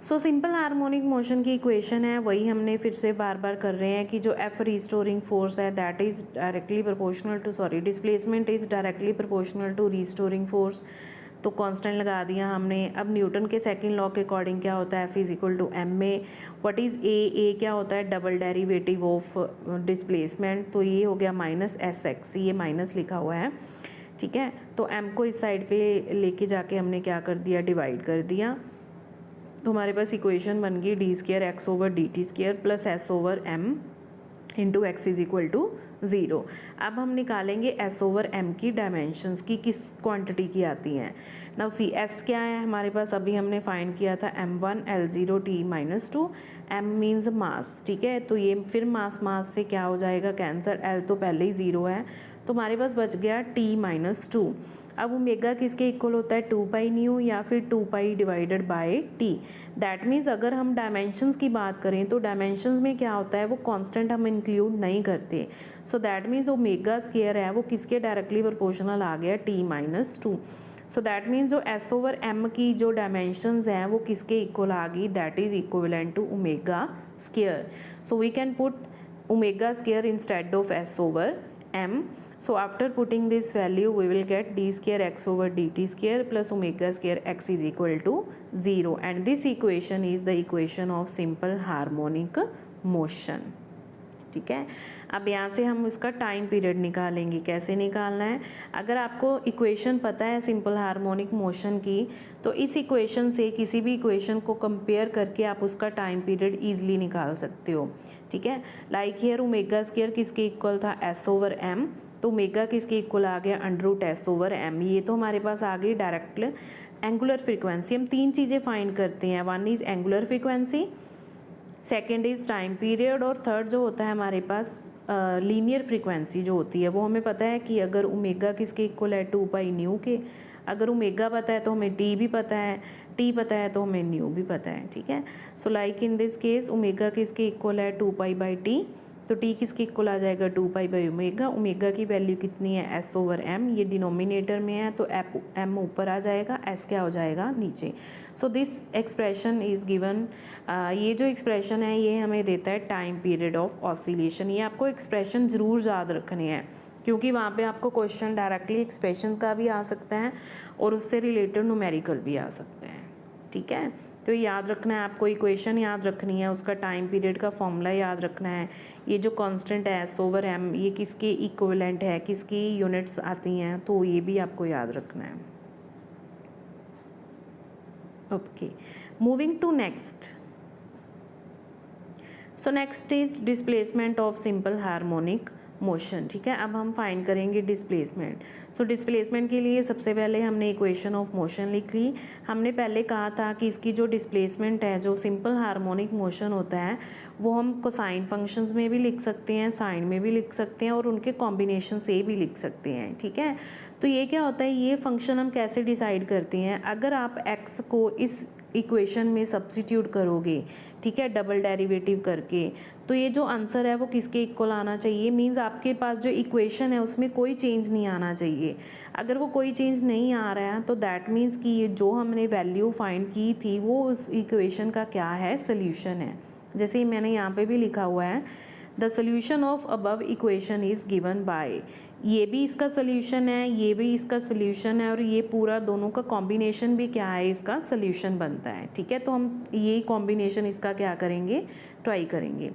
So simple harmonic motion की इक्वेशन है वही हमने फिर से बार बार कर रहे हैं कि जो एफ रिस्टोरिंग फोर्स है that is directly proportional to displacement is directly proportional to restoring force. तो कांस्टेंट लगा दिया हमने। अब न्यूटन के सेकंड लॉ के अकॉर्डिंग क्या होता है, F is equal to m में व्हाट इज़ ए क्या होता है, डबल डेरिवेटिव ऑफ डिस्प्लेसमेंट, तो ये हो गया माइनस एस एक्स, ये माइनस लिखा हुआ है, ठीक है। तो m को इस साइड पे लेके जाके हमने क्या कर दिया, डिवाइड कर दिया, तो हमारे पास इक्वेशन बन गई d square x over d t square plus s over m into x is equal to 0। अब हम निकालेंगे s ओवर m की डायमेंशंस की, किस क्वांटिटी की आती हैं। नाउ सी s क्या है हमारे पास, अभी हमने फाइंड किया था m1 L0 T-2, m means mass, ठीक है। तो ये फिर मास से क्या हो जाएगा, कैंसर, L तो पहले ही 0 है, तो हमारे पास बच गया T-2। अब ओमेगा किसके इक्वल होता है, 2 पाई न्यू या फिर 2 pi divided by T. That means अगर हम डायमेंशंस की बात करें तो डायमेंशंस में क्या होता है, वो कांस्टेंट हम इंक्लूड नहीं करते। सो दैट मीन्स ओमेगा स्क्वायर है वो किसके डायरेक्टली प्रोपोर्शनल आ गया, T-2। सो दैट मीन्स जो s ओवर m की जो डायमेंशंस हैं वो किसके इक्वल आ गई, that is equivalent to omega square. So we can put omega square instead of s over m. So after putting this value we will get d square x over dt square plus omega square x is equal to 0, and this equation is the equation of simple harmonic motion, ठीक है। अब यहाँ से हम उसका टाइम पीरियड निकालेंगे, कैसे निकालना है, अगर आपको इक्वेशन पता है सिंपल हार्मोनिक मोशन की, तो इस इक्वेशन से किसी भी इक्वेशन को कंपेयर करके आप उसका टाइम पीरियड ईजिली निकाल सकते हो, ठीक है। लाइक हियर ओमेगा स्क्वायर किसके इक्वल था, s ओवर m, तो ओमेगा किसके इक्वल आ गया, अंडर s ओवर m। ये तो हमारे पास आ गई डायरेक्ट एंगुलर फ्रीक्वेंसी। हम तीन चीज़ें फाइंड करते हैं, one is angular frequency, second is time period, और थर्ड जो होता है हमारे पास लीनियर फ्रीक्वेंसी जो होती है। वो हमें पता है कि अगर ओमेगा किसके इक्वल है, 2 पाई न्यू के, अगर ओमेगा पता है तो हमें टी भी पता है, टी पता है तो हमें न्यू भी पता है, ठीक है। So like in this case omega किसके इक्वल है, 2 पाई बाई टी, तो टी किसके इक्वल आ जाएगा, 2 पाई बाई ओमेगा। ओमेगा की वैल्यू कितनी है, s ओवर m, ये डिनोमिनेटर में है तो m ऊपर आ जाएगा, s क्या हो जाएगा, नीचे। So this expression is given, ये जो एक्सप्रेशन है ये हमें देता है टाइम पीरियड ऑफ ऑसिलेशन। ये आपको एक्सप्रेशन ज़रूर याद रखने हैं, क्योंकि वहाँ पे आपको क्वेश्चन डायरेक्टली एक्सप्रेशन का भी आ सकता है और उससे रिलेटेड न्यूमेरिकल भी आ सकते हैं, ठीक है। तो याद रखना है आपको, इक्वेशन याद रखनी है, उसका टाइम पीरियड का फॉर्मूला याद रखना है, ये जो कांस्टेंट है s ओवर m ये किसके इक्विवेलेंट है, किसकी यूनिट्स आती हैं, तो ये भी आपको याद रखना है। Okay, moving to next. So next is displacement of simple harmonic motion, ठीक है। अब हम फाइंड करेंगे डिस्प्लेसमेंट। सो डिस्प्लेसमेंट के लिए सबसे पहले हमने इक्वेशन ऑफ मोशन लिख ली। हमने पहले कहा था कि इसकी जो डिस्प्लेसमेंट है, जो सिंपल हार्मोनिक मोशन होता है, वो हम कोसाइन फंक्शंस में भी लिख सकते हैं, साइन में भी लिख सकते हैं और उनके कॉम्बिनेशन से भी लिख सकते हैं, ठीक है। तो ये क्या होता है, ये फंक्शन हम कैसे डिसाइड करते हैं, अगर आप x को इस इक्वेशन में सब्स्टिट्यूट करोगे, ठीक है, डबल डेरिवेटिव करके, तो ये जो आंसर है वो किसके इक्वल आना चाहिए, मींस आपके पास जो इक्वेशन है उसमें कोई चेंज नहीं आना चाहिए। अगर वो कोई चेंज नहीं आ रहा है तो दैट मीन्स कि ये जो हमने वैल्यू फाइंड की थी वो उस इक्वेशन का क्या है, सोल्यूशन है। जैसे ही मैंने यहाँ पे भी लिखा हुआ है, the solution of above equation is given by, ये भी इसका सोल्यूशन है, ये भी इसका सोल्यूशन है, और ये पूरा दोनों का कॉम्बिनेशन भी क्या है, इसका सोल्यूशन बनता है, ठीक है। तो हम ये कॉम्बिनेशन इसका क्या करेंगे, ट्राई करेंगे।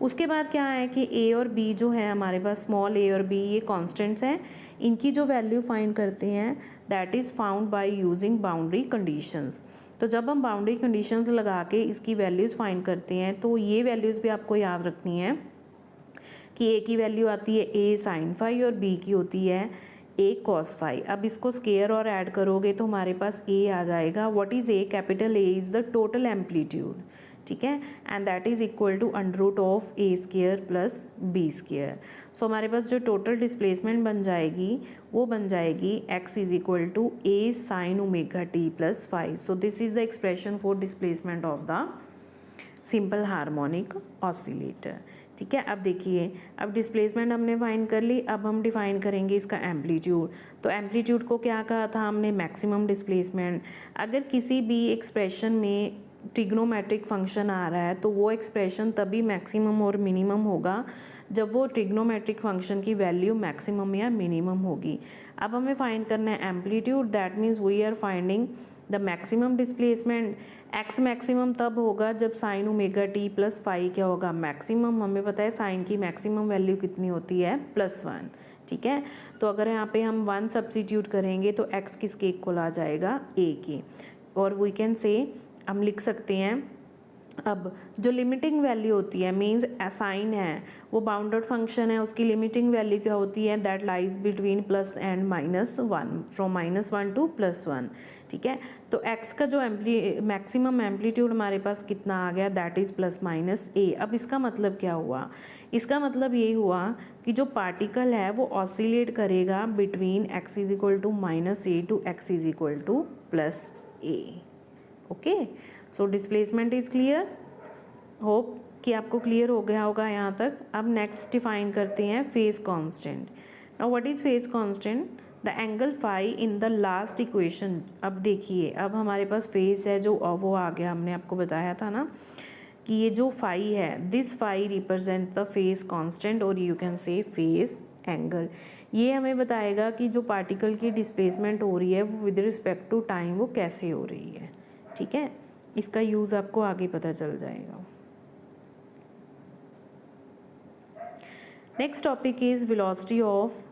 उसके बाद क्या है कि a और b जो है हमारे पास, स्मॉल a और b ये कॉन्स्टेंट्स हैं, इनकी जो वैल्यू फाइंड करते हैं that is found by using boundary conditions. तो जब हम बाउंड्री कंडीशंस लगा के इसकी वैल्यूज़ फाइंड करते हैं तो ये वैल्यूज़ भी आपको याद रखनी है कि a की वैल्यू आती है a साइन फाई और b की होती है a कॉस फाई। अब इसको स्केयर और ऐड करोगे तो हमारे पास a आ जाएगा। What is a, capital A is the total amplitude, ठीक है, and that is equal to under root of a square plus b square. So हमारे पास जो टोटल डिस्प्लेसमेंट बन जाएगी वो बन जाएगी x is equal to a sine omega t plus phi. So this is the expression for displacement of the simple harmonic oscillator, ठीक है। अब देखिए, अब डिस्प्लेसमेंट हमने फाइंड कर ली, अब हम डिफाइन करेंगे इसका एम्पलीट्यूड। तो एम्पलीट्यूड को क्या कहा था हमने, मैक्सिमम डिस्प्लेसमेंट। अगर किसी भी एक्सप्रेशन में ट्रिग्नोमेट्रिक फंक्शन आ रहा है तो वो एक्सप्रेशन तभी मैक्सिमम और मिनिमम होगा जब वो ट्रिग्नोमेट्रिक फंक्शन की वैल्यू मैक्सिमम या मिनिमम होगी। अब हमें फाइंड करना है amplitude, that means we are finding the maximum displacement. X maximum तब होगा जब sine omega t plus phi क्या होगा, मैक्सिमम। हमें पता है साइन की मैक्सिमम वैल्यू कितनी होती है, +1, ठीक है। तो अगर यहाँ पे हम 1 सब्स्टिट्यूट करेंगे तो x किसके इक्वल आ जाएगा, a के। और वी कैन से हम लिख सकते हैं, अब जो लिमिटिंग वैल्यू होती है मीन्स साइन है वो बाउंडेड फंक्शन है, उसकी लिमिटिंग वैल्यू क्या होती है, that lies between plus and -1, from -1 to +1, ठीक है। तो x का जो मैक्सिमम एम्पलीट्यूड हमारे पास कितना आ गया, दैट इज़ +-a। अब इसका मतलब क्या हुआ, इसका मतलब ये हुआ कि जो पार्टिकल है वो ऑसिलेट करेगा between x is equal to -a to x is equal to +a। Okay, so displacement is clear. Hope कि आपको क्लियर हो गया होगा यहाँ तक। अब नेक्स्ट डिफाइन करते हैं phase constant. Now what is phase constant, the angle phi in the last equation. अब देखिए, अब हमारे पास फेज है जो वो आ गया, हमने आपको बताया था ना कि ये जो फाई है, this phi represent the phase constant और you can say phase angle. ये हमें बताएगा कि जो पार्टिकल की डिस्प्लेसमेंट हो रही है वो विद रिस्पेक्ट टू टाइम वो कैसे हो रही है, ठीक है। इसका यूज़ आपको आगे पता चल जाएगा। Next topic is velocity of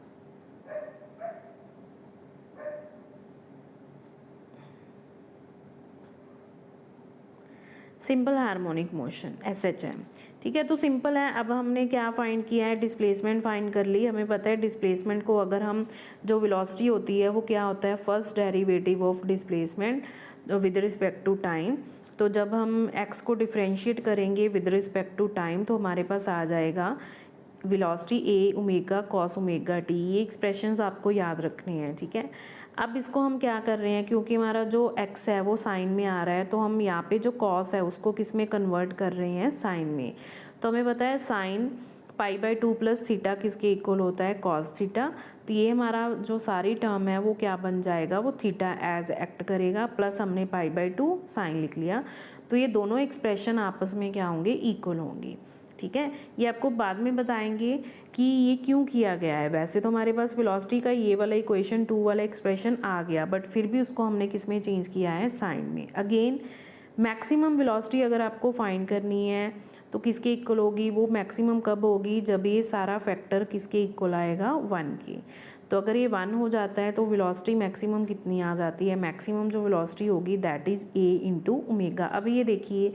simple harmonic motion, SHM, ठीक है। तो सिंपल है, अब हमने क्या फाइंड किया है, डिस्प्लेसमेंट फाइंड कर ली। हमें पता है डिस्प्लेसमेंट को अगर हम, जो वेलोसिटी होती है वो क्या होता है, first derivative of displacement with respect to time. तो जब हम x को डिफ्रेंशिएट करेंगे विद रिस्पेक्ट टू टाइम तो हमारे पास आ जाएगा velocity a omega cos omega T. ये एक्सप्रेशंस आपको याद रखनी है, ठीक है। अब इसको हम क्या कर रहे हैं, क्योंकि हमारा जो x है वो साइन में आ रहा है तो हम यहाँ पे जो कॉस है उसको किस में कन्वर्ट कर रहे हैं, साइन में। तो हमें पता है साइन π/2 + थीटा किसके इक्वल होता है, कॉस थीटा। तो ये हमारा जो सारी टर्म है वो क्या बन जाएगा, वो थीटा एज एक्ट करेगा, प्लस हमने π/2 साइन लिख लिया। तो ये दोनों एक्सप्रेशन आपस में क्या होंगे, इक्वल होंगी, ठीक है। ये आपको बाद में बताएंगे कि ये क्यों किया गया है। वैसे तो हमारे पास वेलोसिटी का ये वाला इक्वेशन 2 वाला एक्सप्रेशन आ गया, बट फिर भी उसको हमने किस में चेंज किया है, साइन में। अगेन मैक्सिमम वेलोसिटी अगर आपको फाइंड करनी है तो किसके इक्वल होगी, वो मैक्सिमम कब होगी, जब ये सारा फैक्टर किसके इक्वल आएगा, 1 के। तो अगर ये 1 हो जाता है तो वेलोसिटी मैक्सिमम कितनी आ जाती है, मैक्सिमम जो वेलोसिटी होगी दैट इज़ a × ओमेगा। अब ये देखिए,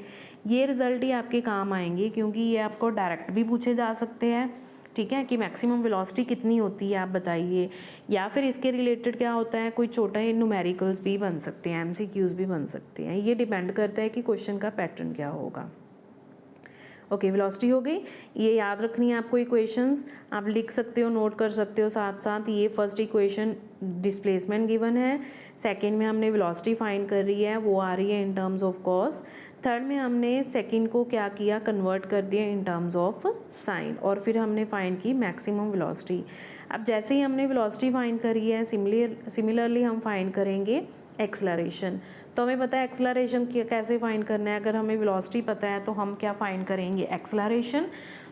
ये रिजल्ट ही आपके काम आएंगे क्योंकि ये आपको डायरेक्ट भी पूछे जा सकते हैं, ठीक है, कि मैक्सिमम वेलोसिटी कितनी होती है आप बताइए, या फिर इसके रिलेटेड क्या होता है, कोई छोटा ही न्यूमेरिकल्स भी बन सकते हैं, MCQs भी बन सकते हैं। ये डिपेंड करता है कि क्वेश्चन का पैटर्न क्या होगा। ओके, वेलोसिटी हो गई, ये याद रखनी है आपको। इक्वेशंस आप लिख सकते हो, नोट कर सकते हो साथ साथ। ये फर्स्ट इक्वेशन डिस्प्लेसमेंट गिवन है, सेकंड में हमने वेलोसिटी फाइंड कर रही है, वो आ रही है इन टर्म्स ऑफ कॉस। थर्ड में हमने सेकंड को क्या किया, कन्वर्ट कर दिया इन टर्म्स ऑफ साइन, और फिर हमने फाइंड की मैक्सिमम वेलोसिटी। अब जैसे ही हमने वेलोसिटी फाइंड करी है, सिमिलरली हम फाइंड करेंगे एक्सेलरेशन। तो हमें पता है एक्सेलरेशन कैसे फाइंड करना है, अगर हमें वेलोसिटी पता है तो हम क्या फाइंड करेंगे, एक्सेलरेशन।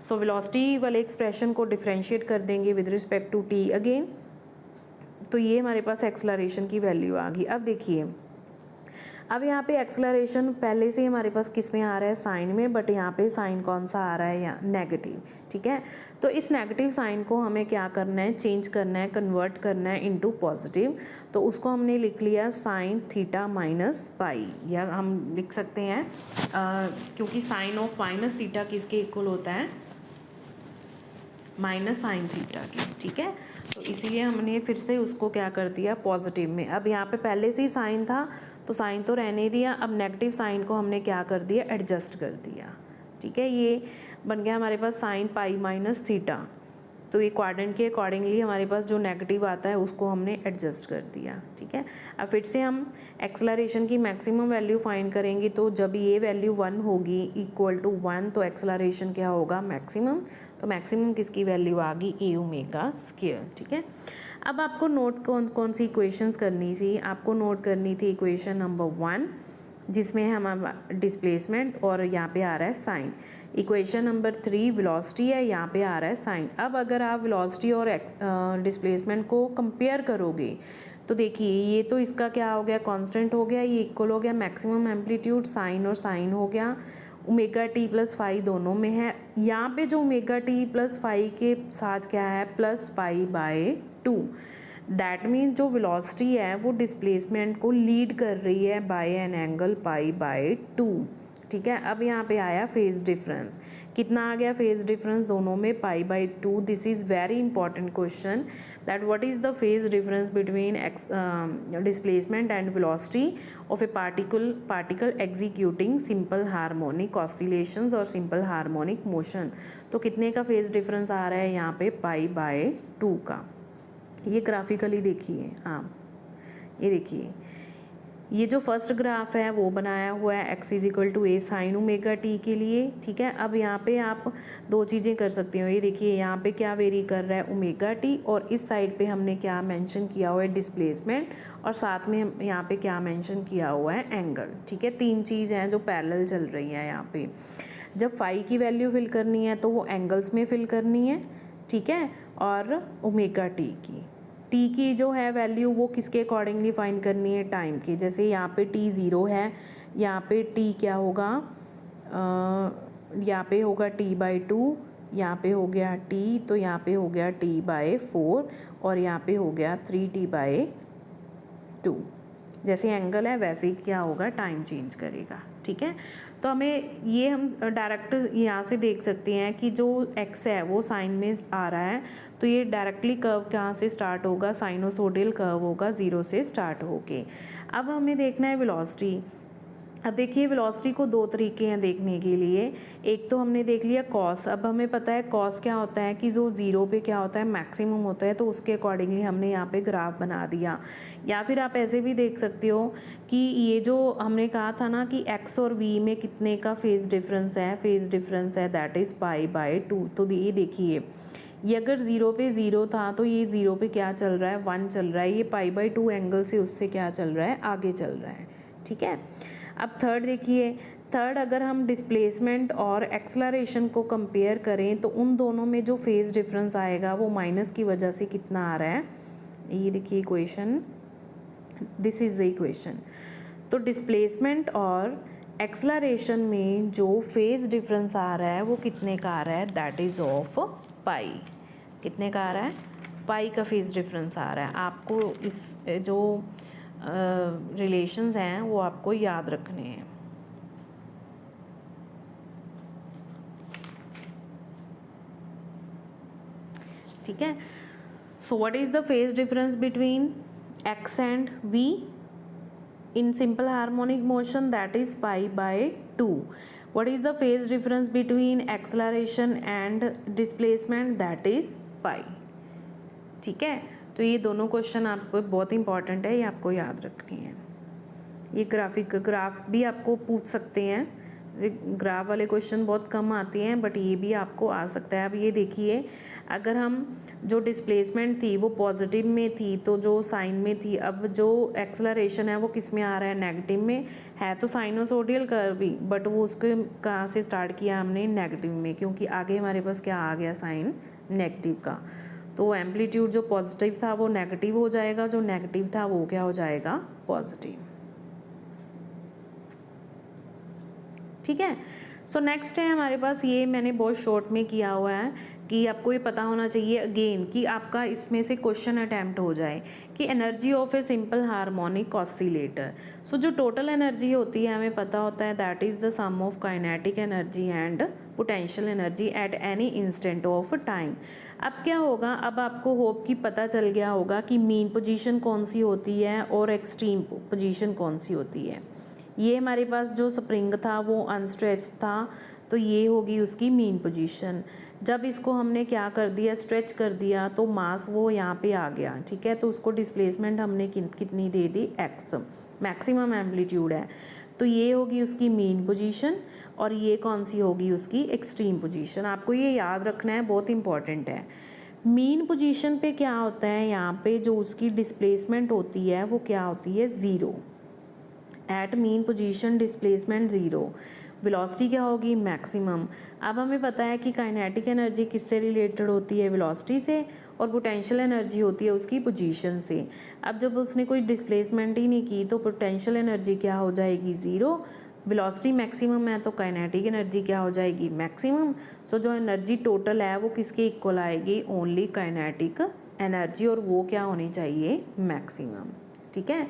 सो वेलोसिटी वाले एक्सप्रेशन को डिफरेंशिएट कर देंगे with respect to t again. तो ये हमारे पास एक्सेलरेशन की वैल्यू आ गई। अब देखिए, अब यहाँ पे एक्सेलरेशन पहले से हमारे पास किस में आ रहा है, साइन में, बट यहाँ पे साइन कौन सा आ रहा है, या नेगेटिव, ठीक है। तो इस नेगेटिव साइन को हमें क्या करना है, चेंज करना है, कन्वर्ट करना है इनटू पॉजिटिव। तो उसको हमने लिख लिया साइन थीटा माइनस पाई, या हम लिख सकते हैं क्योंकि साइन ऑफ माइनस थीटा किसके इक्वल होता है, माइनस साइन थीटा की, ठीक है। तो इसीलिए हमने फिर से उसको क्या कर दिया, पॉजिटिव में। अब यहाँ पे पहले से ही साइन था तो साइन तो रहने दिया, अब नेगेटिव साइन को हमने क्या कर दिया, एडजस्ट कर दिया, ठीक है। ये बन गया हमारे पास साइन पाई माइनस थीटा। तो ये क्वाड्रेंट के अकॉर्डिंगली हमारे पास जो नेगेटिव आता है उसको हमने एडजस्ट कर दिया, ठीक है। अब फिर से हम एक्सेलरेशन की मैक्सिमम वैल्यू फाइंड करेंगे, तो जब ये वैल्यू 1 होगी इक्वल टू 1 तो एक्सेलरेशन क्या होगा, मैक्सिमम। तो मैक्सिमम किसकी वैल्यू आ गई, a ओमेगा स्क्वायर, ठीक है। अब आपको नोट कौन सी इक्वेशंस करनी थी, आपको नोट करनी थी इक्वेशन नंबर 1 जिसमें हमारा डिस्प्लेसमेंट और यहाँ पे आ रहा है साइन। इक्वेशन नंबर 3 वेलोसिटी है, यहाँ पे आ रहा है साइन। अब अगर आप वेलोसिटी और डिस्प्लेसमेंट को कंपेयर करोगे तो देखिए ये तो इसका क्या हो गया, कांस्टेंट हो गया, ये इक्वल हो गया मैक्सिमम एम्पलीट्यूड साइन और साइन हो गया, ओमेगा टी प्लस फाई दोनों में है। यहाँ पे जो ओमेगा टी प्लस फाई के साथ क्या है, plus pi by 2। That means जो वेलोसिटी है वो डिस्प्लेसमेंट को लीड कर रही है by an angle pi by 2। ठीक है, अब यहाँ पे आया फेज डिफरेंस, कितना आ गया फेज डिफरेंस दोनों में, पाई by 2। This is very important question that what is the phase difference between displacement and velocity of a particle executing simple harmonic oscillations और सिंपल हार्मोनिक मोशन। तो कितने का फेज डिफरेंस आ रहा है यहाँ पे, पाई बाय 2 का। ये ग्राफिकली देखिए आप, ये देखिए ये जो फर्स्ट ग्राफ है वो बनाया हुआ है x equal to A sine omega t के लिए। ठीक है, अब यहाँ पे आप दो चीज़ें कर सकते हो, ये देखिए यहाँ पे क्या वेरी कर रहा है ओमेगा टी, और इस साइड पे हमने क्या मेंशन किया हुआ है डिस्प्लेसमेंट, और साथ में यहाँ पे क्या मेंशन किया हुआ है एंगल। ठीक है, तीन चीज़ हैं जो पैरेलल चल रही हैं यहाँ पे। जब फाई की वैल्यू फिल करनी है तो वो एंगल्स में फिल करनी है, ठीक है, और ओमेगा टी की जो है वैल्यू वो किसके अकॉर्डिंगली फाइंड करनी है, टाइम की। जैसे यहाँ पे टी 0 है, यहाँ पे टी क्या होगा, यहाँ पे होगा टी बाई 2, यहाँ पे हो गया टी, तो यहाँ पे हो गया टी बाय 4, और यहाँ पे हो गया 3t बाय 2। जैसे एंगल है वैसे ही क्या होगा, टाइम चेंज करेगा। ठीक है, तो हमें ये हम डायरेक्ट यहाँ से देख सकते हैं कि जो x है वो साइन में आ रहा है, तो ये डायरेक्टली कर्व कहाँ से स्टार्ट होगा, साइनोसोडियल कर्व होगा, 0 से स्टार्ट होके। अब हमें देखना है वेलोसिटी। अब देखिए वेलोसिटी को दो तरीके हैं देखने के लिए, एक तो हमने देख लिया कॉस। अब हमें पता है कॉस क्या होता है कि जो 0 पे क्या होता है, मैक्सिमम होता है, तो उसके अकॉर्डिंगली हमने यहाँ पे ग्राफ बना दिया। या फिर आप ऐसे भी देख सकते हो कि ये जो हमने कहा था ना कि x और v में कितने का फेज डिफरेंस है दैट इज़ पाई बाय 2। तो ये देखिए ये अगर 0 पे 0 था तो ये 0 पे क्या चल रहा है, 1 चल रहा है, ये पाई बाय 2 एंगल से उससे क्या चल रहा है, आगे चल रहा है। ठीक है, अब थर्ड देखिए, थर्ड अगर हम डिस्प्लेसमेंट और एक्सलरेशन को कंपेयर करें तो उन दोनों में जो फेज डिफरेंस आएगा वो माइनस की वजह से कितना आ रहा है, ये देखिए equation, this is the equation. तो डिस्प्लेसमेंट और एक्सलरेशन में जो फेज डिफरेंस आ रहा है वो कितने का आ रहा है, दैट इज़ ऑफ पाई। कितने का आ रहा है, पाई का फेज डिफरेंस आ रहा है। आपको इस जो रिलेशंस हैं वो आपको याद रखने हैं। ठीक है, so what is the phase difference between x and v in simple harmonic motion, that is pi by 2. What is the phase difference between acceleration and displacement, that is pi. ठीक है, तो ये दोनों क्वेश्चन आपको बहुत इंपॉर्टेंट है, ये आपको याद रखनी है। ये ग्राफ भी आपको पूछ सकते हैं, ग्राफ वाले क्वेश्चन बहुत कम आते हैं बट ये भी आपको आ सकता है। अब ये देखिए अगर हम जो डिस्प्लेसमेंट थी वो पॉजिटिव में थी तो जो साइन में थी, अब जो एक्सलरेशन है वो किस में आ रहा है, नेगेटिव में है। तो साइनोसोडियल कर्व ही, बट वो उसके कहाँ से स्टार्ट किया हमने, नेगेटिव में, क्योंकि आगे हमारे पास क्या आ गया, साइन नेगेटिव का। तो एम्पलीट्यूड जो पॉजिटिव था वो नेगेटिव हो जाएगा, जो नेगेटिव था वो क्या हो जाएगा, पॉजिटिव। ठीक है, सो नेक्स्ट है हमारे पास, ये मैंने बहुत शॉर्ट में किया हुआ है कि आपको ये पता होना चाहिए अगेन कि आपका इसमें से क्वेश्चन अटैम्प्ट हो जाए कि energy of a simple harmonic oscillator. So जो टोटल एनर्जी होती है हमें पता होता है that is the sum of kinetic energy and potential energy at any instant of time. अब क्या होगा, अब आपको होप कि पता चल गया होगा कि मीन पोजीशन कौन सी होती है और एक्सट्रीम पोजीशन कौन सी होती है। ये हमारे पास जो स्प्रिंग था वो अनस्ट्रेच था, तो ये होगी उसकी मीन पोजीशन। जब इसको हमने क्या कर दिया, स्ट्रेच कर दिया, तो मास वो यहाँ पे आ गया। ठीक है, तो उसको डिस्प्लेसमेंट हमने कितनी दे दी, x, मैक्सिमम एम्पलीट्यूड है, तो ये होगी उसकी मीन पोजीशन और ये कौन सी होगी उसकी एक्सट्रीम पोजीशन। आपको ये याद रखना है, बहुत इंपॉर्टेंट है। मीन पोजीशन पे क्या होता है, यहाँ पे जो उसकी डिस्प्लेसमेंट होती है वो क्या होती है, 0। At mean position displacement zero, velocity क्या होगी मैक्सिमम। अब हमें पता है कि काइनेटिक एनर्जी किससे रिलेटेड होती है, वेलोसिटी से, और पोटेंशियल एनर्जी होती है उसकी पोजीशन से। अब जब उसने कोई डिस्प्लेसमेंट ही नहीं की तो पोटेंशियल एनर्जी क्या हो जाएगी ज़ीरो, वेलोसिटी मैक्सिमम है तो काइनेटिक एनर्जी क्या हो जाएगी मैक्सिमम। सो जो एनर्जी टोटल है वो किसके इक्वल आएगी, ओनली काइनेटिक एनर्जी, और वो क्या होनी चाहिए मैक्सिमम। ठीक है।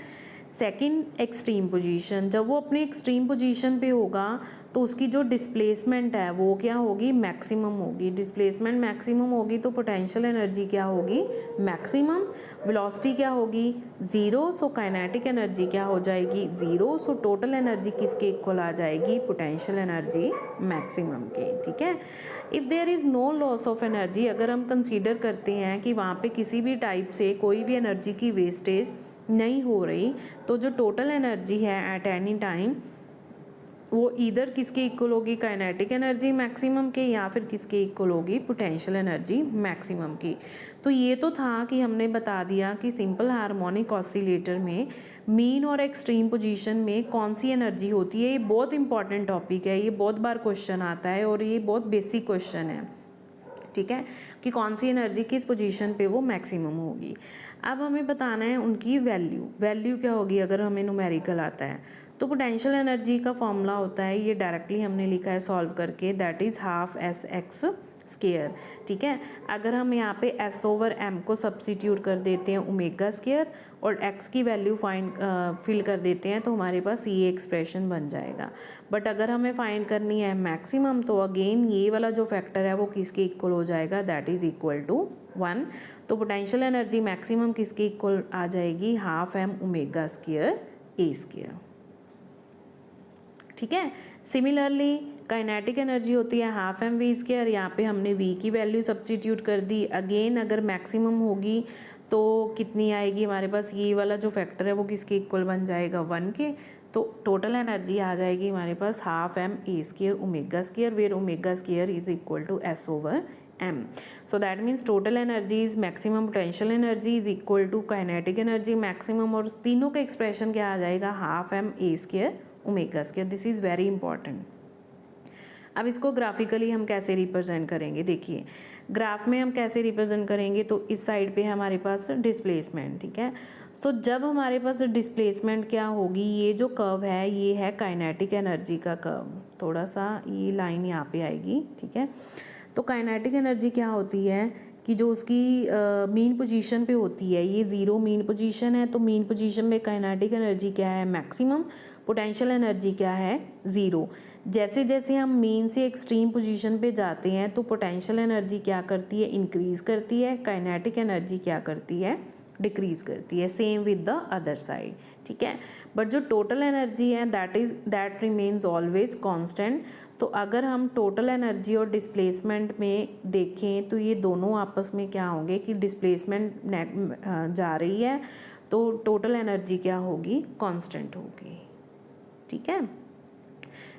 सेकंड एक्सट्रीम पोजीशन, जब वो अपने एक्सट्रीम पोजीशन पे होगा तो उसकी जो डिस्प्लेसमेंट है वो क्या होगी मैक्सिमम होगी। डिस्प्लेसमेंट मैक्सिमम होगी तो पोटेंशियल एनर्जी क्या होगी मैक्सिमम, वेलोसिटी क्या होगी ज़ीरो, सो काइनेटिक एनर्जी क्या हो जाएगी ज़ीरो। सो टोटल एनर्जी किसके इक्वल आ जाएगी, पोटेंशियल एनर्जी मैक्सिमम के। ठीक है। If there is no loss of energy, अगर हम कंसीडर करते हैं कि वहाँ पे किसी भी टाइप से कोई भी एनर्जी की वेस्टेज नहीं हो रही, तो जो टोटल एनर्जी है एट एनी टाइम वो इधर किसके इक्वल होगी, काइनेटिक एनर्जी मैक्सिमम के, या फिर किसके इक्वल होगी, पोटेंशियल एनर्जी मैक्सिमम की। तो ये तो था कि हमने बता दिया कि सिंपल हार्मोनिक ऑसिलेटर में मीन और एक्सट्रीम पोजीशन में कौन सी एनर्जी होती है। ये बहुत इंपॉर्टेंट टॉपिक है, ये बहुत बार क्वेश्चन आता है और ये बहुत बेसिक क्वेश्चन है। ठीक है, कि कौन सी एनर्जी किस पोजीशन पे वो मैक्सिमम होगी। अब हमें बताना है उनकी वैल्यू क्या होगी अगर हमें न्यूमेरिकल आता है। तो पोटेंशियल एनर्जी का फॉर्मूला होता है, ये डायरेक्टली हमने लिखा है सॉल्व करके, that is half S x square. ठीक है। अगर हम यहाँ पे एस ओवर एम को सब्सिट्यूट कर देते हैं ओमेगा स्केयर और एक्स की वैल्यू फिल कर देते हैं तो हमारे पास ये एक्सप्रेशन बन जाएगा। बट अगर हमें फाइंड करनी है मैक्सिमम तो अगेन ये वाला जो फैक्टर है वो किसके इक्वल हो जाएगा, दैट इज़ इक्वल टू 1। तो पोटेंशियल एनर्जी मैक्सिमम किसके इक्वल आ जाएगी, half m omega square a square. ठीक है। सिमिलरली काइनेटिक एनर्जी होती है हाफ एम वी स्केयर, यहाँ पे हमने वी की वैल्यू सब्स्टिट्यूट कर दी। अगेन अगर मैक्सिमम होगी तो कितनी आएगी हमारे पास, ये वाला जो फैक्टर है वो किसके इक्वल बन जाएगा 1 के। तो टोटल एनर्जी आ जाएगी हमारे पास half M A square omega square, where omega square is equal to S over M. So that means total energy is maximum, potential energy is equal to kinetic energy maximum, और तीनों का एक्सप्रेशन क्या आ जाएगा, half M A square omega square. This is very important. अब इसको ग्राफिकली हम कैसे रिप्रेजेंट करेंगे, देखिए ग्राफ में हम कैसे रिप्रेजेंट करेंगे। तो इस साइड पे हमारे पास डिस्प्लेसमेंट, ठीक है। सो जब हमारे पास डिस्प्लेसमेंट क्या होगी, ये जो कर्व है ये है काइनेटिक एनर्जी का कर्व, थोड़ा सा ये लाइन यहाँ पे आएगी। ठीक है। तो काइनेटिक एनर्जी क्या होती है कि जो उसकी मीन पोजीशन पे होती है, ये ज़ीरो मीन पोजीशन है, तो मीन पोजीशन में काइनेटिक एनर्जी क्या है मैक्सिमम, पोटेंशियल एनर्जी क्या है ज़ीरो। जैसे जैसे हम मीन से एक्सट्रीम पोजीशन पे जाते हैं तो पोटेंशियल एनर्जी क्या करती है, इंक्रीज़ करती है, काइनेटिक एनर्जी क्या करती है, डिक्रीज़ करती है। Same with the other side. ठीक है। बट जो टोटल एनर्जी है दैट रिमेन्स ऑलवेज कांस्टेंट। तो अगर हम टोटल एनर्जी और डिस्प्लेसमेंट में देखें तो ये दोनों आपस में क्या होंगे कि डिस्प्लेसमेंट जा रही है तो टोटल एनर्जी क्या होगी, कांस्टेंट होगी। ठीक है।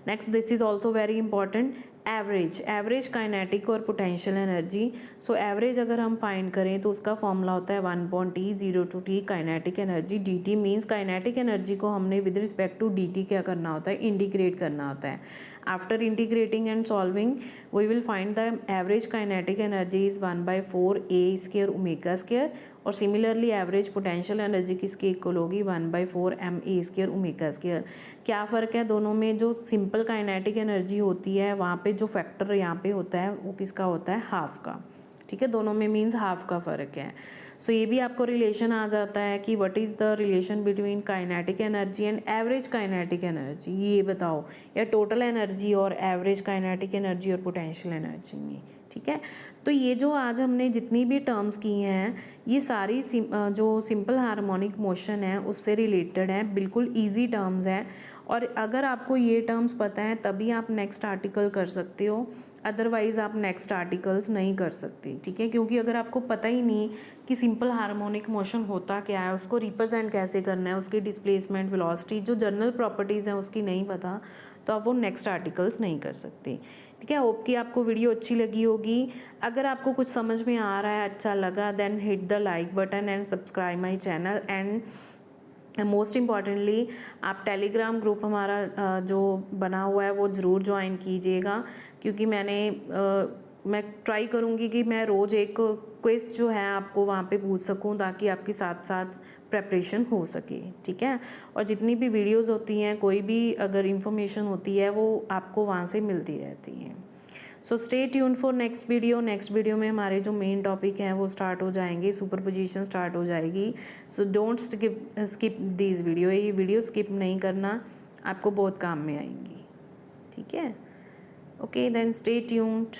Next, this is also very important, average kinetic और पोटेंशियल एनर्जी। सो एवरेज अगर हम फाइंड करें तो उसका फॉर्मूला होता है 1/t 0 to t kinetic energy dt means kinetic energy को हमने विद रिस्पेक्ट टू dt क्या करना होता है, इंटीग्रेट करना होता है। After integrating and solving we will find the average kinetic energy is 1/4 a square omega square, और सिमिलरली एवरेज पोटेंशियल एनर्जी किसके इक्वल होगी, 1/4 m a square omega square. क्या फ़र्क है दोनों में, जो सिंपल काइनेटिक एनर्जी होती है वहाँ पे जो फैक्टर यहाँ पे होता है वो किसका होता है, हाफ का। ठीक है, दोनों में मीन्स हाफ का फ़र्क है। सो ये भी आपको रिलेशन आ जाता है कि what is the relation between kinetic energy and average kinetic energy, ये बताओ, या टोटल एनर्जी और एवरेज काइनेटिक एनर्जी और पोटेंशियल एनर्जी में। ठीक है। तो ये जो आज हमने जितनी भी टर्म्स की हैं ये सारी जो सिंपल हार्मोनिक मोशन है उससे रिलेटेड है, बिल्कुल इजी टर्म्स हैं। और अगर आपको ये टर्म्स पता है तभी आप नेक्स्ट आर्टिकल कर सकते हो, अदरवाइज़ आप नेक्स्ट आर्टिकल्स नहीं कर सकते। ठीक है, क्योंकि अगर आपको पता ही नहीं कि सिंपल हार्मोनिक मोशन होता क्या है, उसको रिप्रेजेंट कैसे करना है, उसकी डिस्प्लेसमेंट, वेलोसिटी, जो जनरल प्रॉपर्टीज़ हैं उसकी नहीं पता, तो आप वो नेक्स्ट आर्टिकल्स नहीं कर सकते। ठीक है, होप कि आपको वीडियो अच्छी लगी होगी। अगर आपको कुछ समझ में आ रहा है, अच्छा लगा, then hit the like button and subscribe my channel and most importantly आप टेलीग्राम ग्रुप हमारा जो बना हुआ है वो ज़रूर ज्वाइन कीजिएगा, क्योंकि मैं ट्राई करूँगी कि मैं रोज़ एक क्विज़ जो है आपको वहाँ पे पूछ सकूँ, ताकि आपके साथ साथ प्रेपरेशन हो सके, ठीक है। और जितनी भी वीडियोस होती हैं, कोई भी अगर इंफॉर्मेशन होती है वो आपको वहाँ से मिलती रहती है। So stay tune for next video. Next video में हमारे जो मेन टॉपिक हैं वो स्टार्ट हो जाएंगे, सुपरपोजिशन स्टार्ट हो जाएगी। So don't skip this video, ये वीडियो स्किप नहीं करना, आपको बहुत काम में आएंगी, ठीक है। Okay then stay tuned.